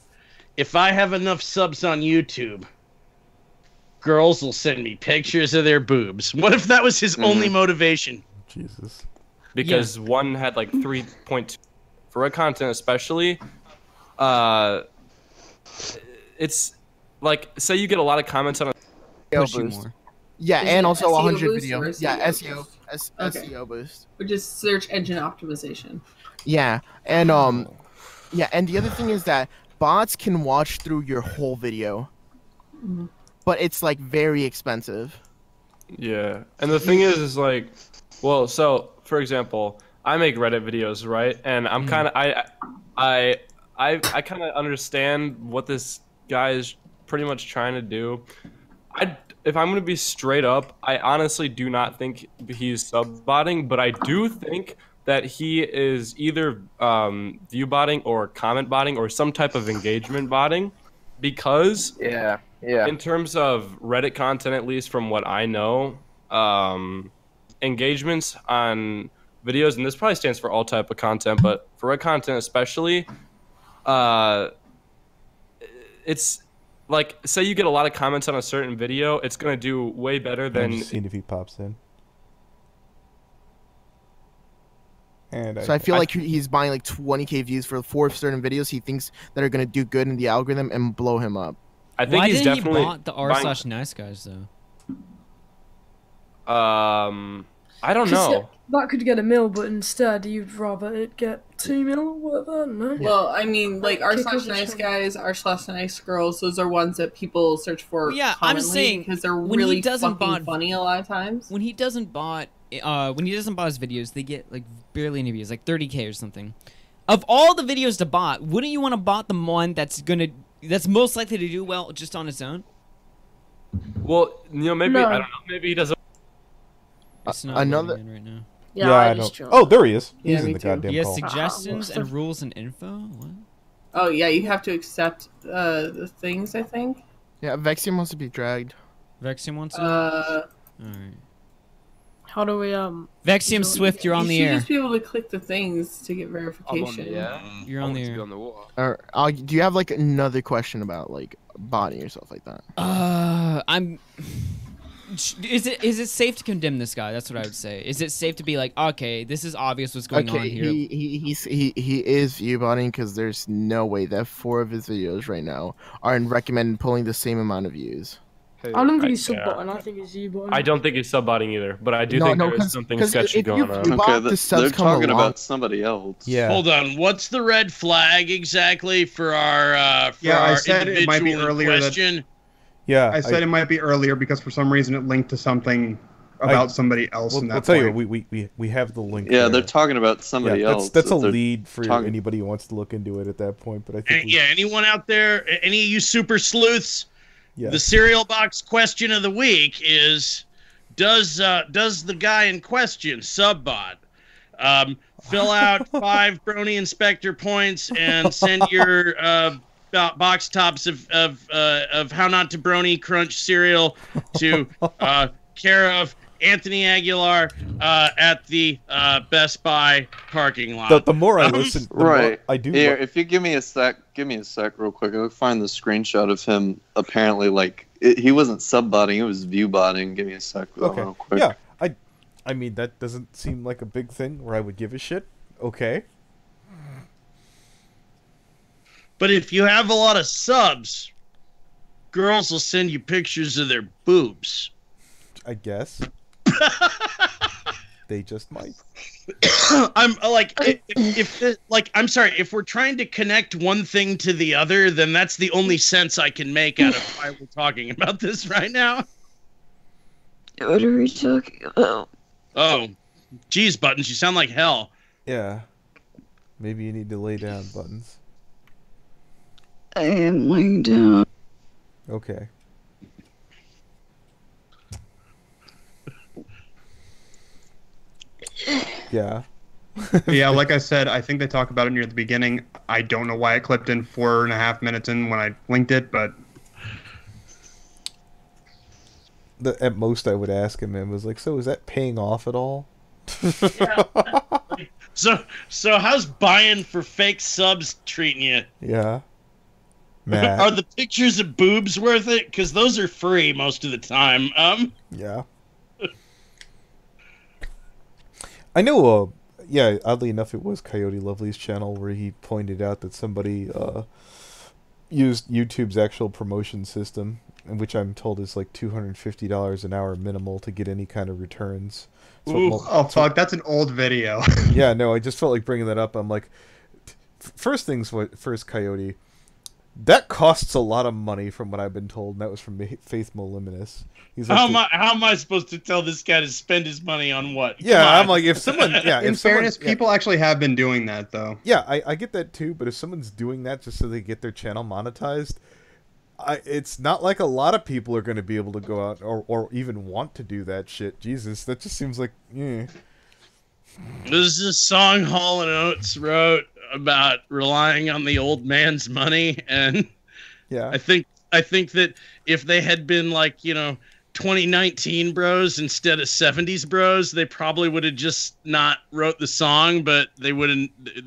B: if I have enough subs on YouTube, girls will send me pictures of their boobs? What if that was his only motivation?
A: Jesus.
M: Because one had like 3.2 for red content, especially. It's like, say you get a lot of comments on a
E: Push you more. Yeah,
N: Is
E: and
N: it
E: also
N: SEO
E: 100
N: boost
E: video.
N: or
E: Yeah,
N: SEO
E: SEO boost.
N: Which is search engine optimization.
E: Yeah, and yeah, and the other thing is that bots can watch through your whole video, but it's like very expensive.
M: Yeah, and the thing is like, well, so for example, I make Reddit videos, right? And I'm kind of I kind of understand what this guy is pretty much trying to do. If I'm gonna be straight up, I honestly do not think he's subbotting, but I do think that he is either view botting or comment botting or some type of engagement botting, because
D: yeah.
M: In terms of Reddit content, at least from what I know, engagements on videos, and this probably stands for all type of content, but for Reddit content especially, it's like, say you get a lot of comments on a certain video, it's gonna do way better than.
A: I'm just seeing if he pops in. And
E: So I feel like he's buying like 20K views for 4 certain videos he thinks that are gonna do good in the algorithm and blow him up.
M: I think
O: Why
M: he's
O: didn't
M: definitely
O: he bought the r/nice guys though?
M: I don't know.
P: That could get 1 mil, but instead you'd rather it get 2 mil or whatever. No.
N: Well, I mean, like r/nice guys, r/nice girls. Those are ones that people search for.
O: Well, yeah,
N: commonly
O: I'm saying
N: because they're
O: when
N: really
O: he doesn't
N: fucking funny a lot of times.
O: When he doesn't bot his videos, they get like barely any views, like 30K or something. Of all the videos to bot, wouldn't you want to bot the one that's most likely to do well just on its own?
M: Well, maybe
P: No.
M: I don't know. Maybe he doesn't.
O: It's not
E: another
O: loading in right now.
A: Yeah, I don't. Oh, there he is.
N: Yeah,
A: He's in
N: me
A: the
N: too.
A: goddamn
O: He has
A: call.
O: suggestions and rules and info. What?
N: Oh yeah, you have to accept the things. I think.
E: Yeah, Vexium wants to be dragged.
O: Vexium wants to.
N: Uh,
O: Alright.
P: How do we
O: Vexium Swift, you're on the
N: You should
O: air.
N: just be able to click the things to get verification.
O: You're on the air.
E: Or do you have like another question about like botting or stuff like that?
O: Is it safe to condemn this guy? That's what I would say. Is it safe to be like, okay, this is obvious what's going on here?
E: He is view botting because there's no way that 4 of his videos right now are recommended pulling the same amount of views.
P: I don't think he's sub-botting, I think he's U-botting.
M: I don't think he's sub-botting either, but I do think there's something sketchy going on.
D: Okay, they're talking about somebody else.
A: Yeah.
B: Hold on. What's the red flag exactly for our
L: I said it might be
B: individual in
L: earlier
B: question?
A: Yeah,
L: I said it might be earlier because for some reason it linked to something about somebody else.
A: We'll tell you, we have the link.
D: Yeah,
A: there.
D: they're talking about somebody else.
A: That's a
D: They're
A: lead for anybody who wants to look into it at that point. But I think
B: Anyone out there, any of you super sleuths?
A: Yeah.
B: The cereal box question of the week is: Does the guy in question subbot? Fill out 5 Brony Inspector points and send your box tops of how not to Brony crunch cereal to care of Anthony Aguilar at the Best Buy parking lot.
A: The more I listen, the more I do.
D: Here, if you give me a sec real quick. I'll find the screenshot of him. Apparently, he wasn't sub-botting, it was view-botting. Give me a sec real quick.
A: Yeah, I mean, that doesn't seem like a big thing where I would give a shit. Okay.
B: But if you have a lot of subs, girls will send you pictures of their boobs.
A: I guess. They just might.
B: I'm like, I'm sorry, if we're trying to connect one thing to the other, then that's the only sense I can make out of why we're talking about this right now.
C: What are we talking about?
B: Oh, geez, Buttons, you sound like hell.
A: Yeah. Maybe you need to lay down, Buttons.
C: I am laying down.
A: Okay. Yeah.
L: Yeah, like I said, I think they talk about it near the beginning. I don't know why it clipped in 4.5 minutes in when I linked it, but
A: At most, I would ask him and was like, "So is that paying off at all?"
B: So how's buying for fake subs treating you?
A: Yeah. Matt.
B: Are the pictures of boobs worth it? Because those are free most of the time.
A: Yeah. I know. Yeah. Oddly enough, it was Coyote Lovely's channel where he pointed out that somebody used YouTube's actual promotion system, and which I'm told is like $250 an hour minimal to get any kind of returns.
L: Oh fuck, that's an old video.
A: Yeah, no, I just felt like bringing that up. I'm like, first things first, Coyote. That costs a lot of money from what I've been told, and that was from Faith Moliminous. He's like,
B: how am I supposed to tell this guy to spend his money on what?
A: Yeah, I'm like, if someone, yeah.
L: In fairness, people actually have been doing that, though.
A: Yeah, I get that too, but if someone's doing that just so they get their channel monetized, it's not like a lot of people are going to be able to go out or even want to do that shit. Jesus, that just seems like, yeah.
B: This is a song Hall & Oates wrote about relying on the old man's money, and
A: Yeah.
B: I think that if they had been like, 2019 bros instead of 70s bros, they probably would have just not wrote the song, but they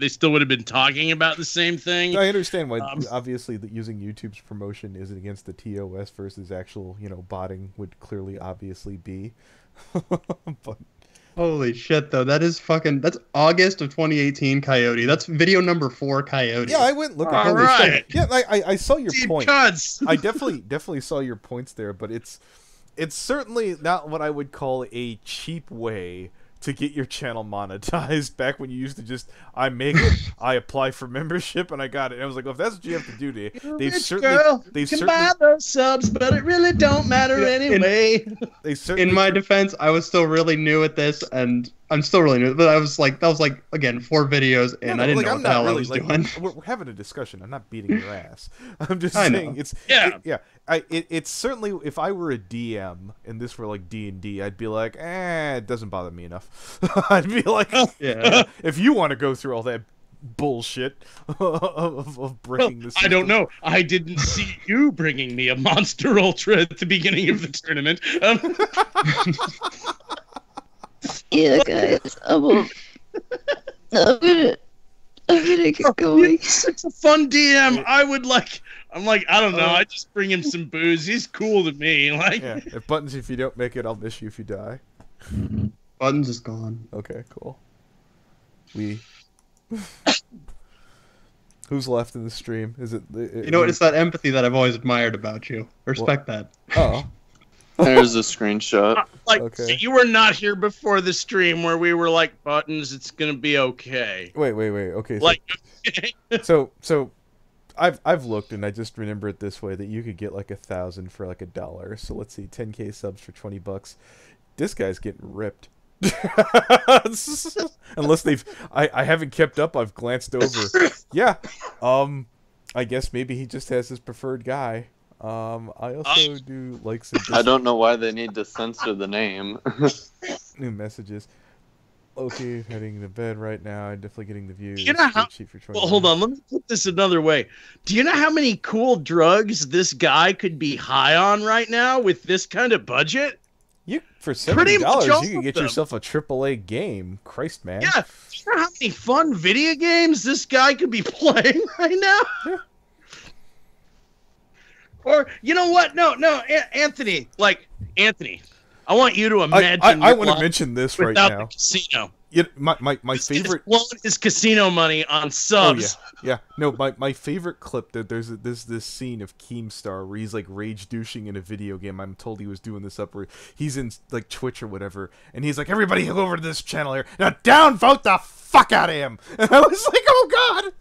B: still would have been talking about the same thing.
A: I understand why obviously that using YouTube's promotion isn't against the TOS versus actual, botting would clearly obviously be. But
L: holy shit, though. That's August of 2018 Coyote. That's video number 4 Coyote.
A: yeah, I went looking.
B: All right.
A: Yeah, I saw your
B: Deep
A: point.
B: cuts.
A: I definitely saw your points there, but it's certainly not what I would call a cheap way to get your channel monetized. Back when you used to just, I make it, I apply for membership, and I got it. And I was like, well, if that's what you have to do, they've certainly
B: buy those subs, but it really don't matter anyway.
L: In my defense, I was still really new at this, and I'm still really new. But that was like again 4 videos, and I didn't know what the hell I was doing.
A: We're having a discussion. I'm not beating your ass. I'm just saying it's it's certainly, if I were a DM and this were like D&D, I'd be like, it doesn't bother me enough. I'd be like, if you want to go through all that bullshit of breaking this,
B: I don't know. I didn't see you bringing me a Monster Ultra at the beginning of the tournament.
C: Yeah, guys, I'm gonna get going.
B: It's a fun DM. I'm like, I don't know. I just bring him some booze. He's cool to me. Like,
A: yeah. If Buttons, if you don't make it, I'll miss you if you die.
L: Buttons is gone.
A: Okay, cool. Who's left in the stream? Is it?
L: It's that empathy that I've always admired about you. Respect that.
A: Oh.
D: There's a screenshot.
B: Okay. You were not here before the stream where we were like, Buttons, it's gonna be okay.
A: Wait. Okay.
B: So,
A: So I've looked, and I just remember it this way, that you could get like 1,000 for like $1. So let's see, 10k subs for $20. This guy's getting ripped. Unless I haven't kept up. I've glanced over. Yeah. I guess maybe he just has his preferred guy. I also do like some.
D: I don't know why they need to censor the name.
A: New messages. Okay, heading to bed right now. I'm definitely getting the views.
B: You know how? Well, hold on. Let me put this another way. Do you know how many cool drugs this guy could be high on right now with this kind of budget?
A: For $70, you can get yourself a AAA game. Christ, man.
B: Yeah. Do you know how many fun video games this guy could be playing right now?
A: Yeah.
B: Or, you know what? No, Anthony. Anthony, I want you to imagine.
A: I want to mention this right now.
B: The casino.
A: My favorite.
B: Blowing his casino money on subs.
A: Oh, yeah. No, my favorite clip, that there's this scene of Keemstar where he's like rage douching in a video game. I'm told he was doing this up where he's in like Twitch or whatever, and he's like, everybody go over to this channel here. Now downvote the fuck out of him. And I was like, oh god.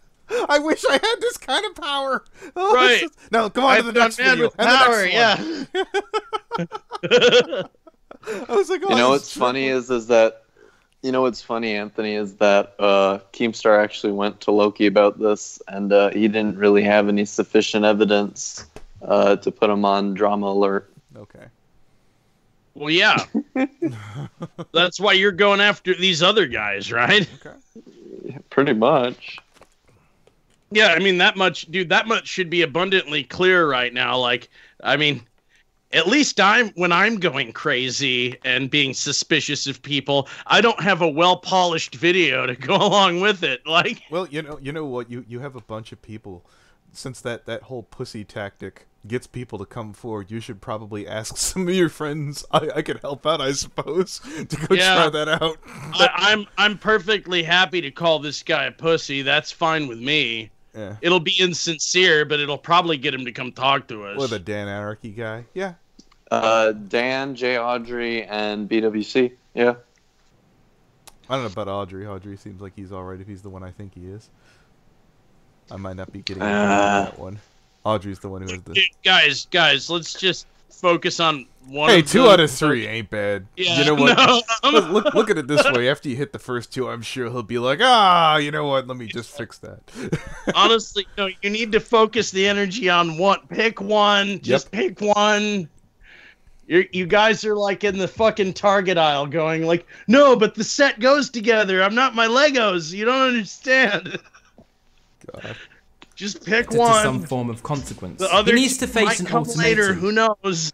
A: I wish I had this kind of power. Oh,
B: right.
A: No, come on to the next video.
B: Power,
A: yeah. I was like, oh,
D: what's funny is that, what's funny, Anthony, is that Keemstar actually went to LOkey about this, and he didn't really have any sufficient evidence to put him on drama alert.
A: Okay.
B: Well, yeah. That's why you're going after these other guys, right?
A: Okay.
D: Yeah, pretty much.
B: Yeah, I mean, that much should be abundantly clear right now. Like, I mean, at least when I'm going crazy and being suspicious of people, I don't have a well-polished video to go along with it. Like,
A: well, you know what? You have a bunch of people. Since that whole pussy tactic gets people to come forward, you should probably ask some of your friends. I could help out, I suppose, to go try that out.
B: I'm perfectly happy to call this guy a pussy. That's fine with me.
A: Yeah.
B: It'll be insincere, but it'll probably get him to come talk to us.
A: Or the Dan Anarchy guy. Yeah.
D: Dan, J. Audrey, and BWC. Yeah.
A: I don't know about Audrey. Audrey seems like he's alright if he's the one I think he is. I might not be getting that one. Audrey's the one who has the...
B: Guys, let's just focus on one.
A: Hey, 2 out of 3 ain't bad.
B: Yeah,
A: you know what?
B: No.
A: Look at it this way. After you hit the first 2, I'm sure he'll be like, you know what? Let me just fix that.
B: Honestly, no. You need to focus the energy on one. Pick one. Just pick one. You guys are like in the fucking Target aisle going like, no, but the set goes together. I'm not my Legos. You don't understand.
A: God.
B: Just pick
H: to
B: one.
H: some form of consequence.
B: The other
H: he needs to face
B: might
H: an
B: come
H: ultimatum.
B: later. Who knows?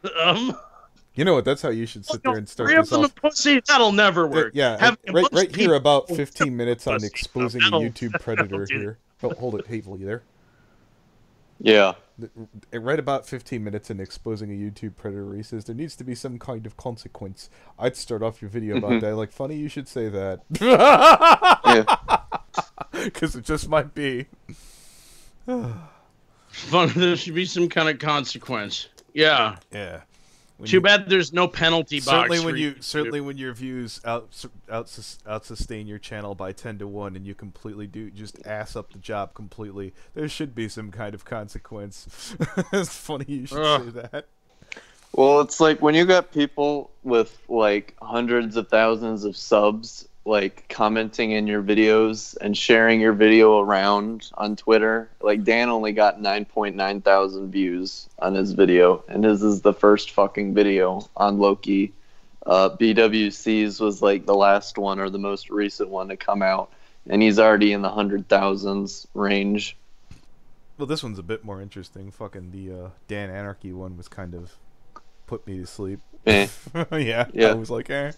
A: You know what? That's how you should sit there and start
B: Three of
A: this
B: them a
A: off.
B: pussy. That'll never work.
A: Yeah, right here,
B: people
A: about 15 minutes on exposing a
B: that'll-
A: YouTube predator
B: that'll do.
A: here. Oh, hold it, Hateful, you there?
D: Yeah.
A: Right about 15 minutes in exposing a YouTube predator, he says there needs to be some kind of consequence. I'd start off your video about that, like, funny you should say that. Because it just might be.
B: Fun. There should be some kind of consequence. Yeah.
A: Yeah.
B: Too bad there's no penalty box.
A: Certainly when your views out-sustain your channel by 10-1 and you completely just ass up the job completely, there should be some kind of consequence. It's funny you should say that.
D: Well, it's like when you got people with like hundreds of thousands of subs like commenting in your videos and sharing your video around on Twitter. Like Dan only got 9.9 thousand views on his video, and his is the first fucking video on Loki. BWC's was like the last one or the most recent one to come out, and he's already in the 100,000s range.
A: Well, this one's a bit more interesting. Fucking the Dan Anarchy one was kind of put me to sleep. Yeah. I was like, eh.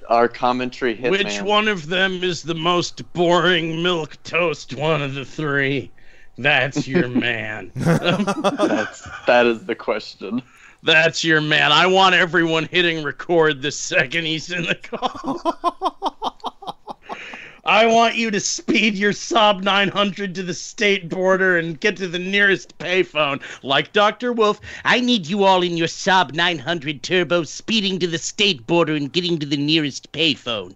D: Our commentary hitman.
B: Which one of them is the most boring milk toast one of the three? That's your man.
D: That is the question.
B: That's your man. I want everyone hitting record the second he's in the call. I want you to speed your Saab 900 to the state border and get to the nearest payphone. Like Dr. Wolf, I need you all in your Saab 900 Turbo speeding to the state border and getting to the nearest payphone.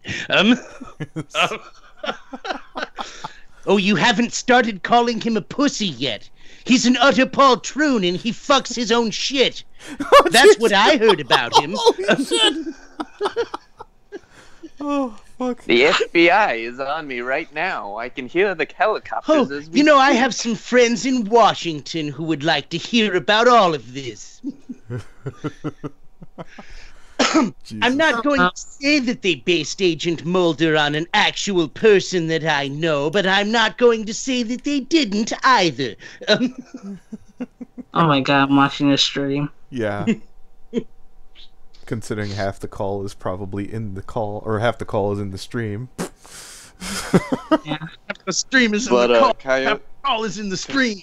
B: Oh, you haven't started calling him a pussy yet. He's an utter poltroon and he fucks his own shit. That's what I heard about him.
A: Oh, fuck.
D: The FBI is on me right now. I can hear the helicopters as we
B: you know, I
D: speak.
B: have some friends in Washington who would like to hear about all of this. I'm not going to say that they based Agent Mulder on an actual person that I know, but I'm not going to say that they didn't either.
Q: Oh my god, I'm watching this stream.
A: Yeah. Considering half the call is probably in the call, or half the call is in the stream.
B: The stream is in
D: But,
B: the call.
D: Coyote-
B: Half the call is in the stream.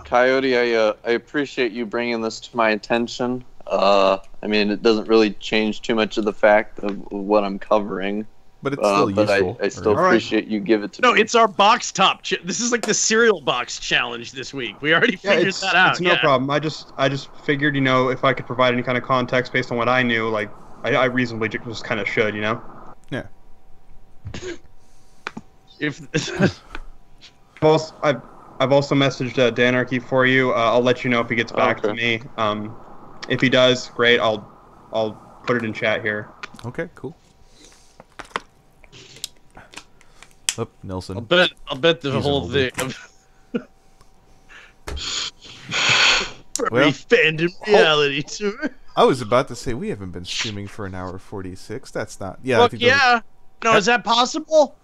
D: Coyote, I appreciate you bringing this to my attention. I mean, it doesn't really change too much of the fact of what I'm covering.
A: But it's still useful.
D: I still appreciate you give it to
B: No,
D: me.
B: it's our box top. This is like the cereal box challenge this week. We already figured that out.
L: It's no problem. I just figured, you know, if I could provide any kind of context based on what I knew, like I reasonably just kind of should, you know.
A: Yeah.
L: I've also messaged Danarchy for you. I'll let you know if he gets back to me. If he does, great. I'll put it in chat here.
A: Okay, cool. Up, Nelson.
B: I'll bet the whole thing.
A: Well,
B: fandom reality tour.
A: I was about to say we haven't been streaming for an hour 46. That's not. Yeah.
B: Look, yeah. No, is that possible?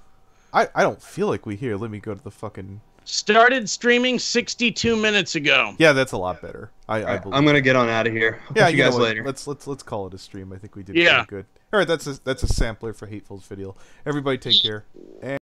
A: I don't feel like we here. Let me go to the fucking.
B: Started streaming 62 minutes ago.
A: Yeah, that's a lot better. I believe.
L: I'm gonna get on out of here. I'll catch you guys later.
A: Let's call it a stream. I think we did
B: pretty
A: good. All right, that's a sampler for Hateful's video. Everybody take care. And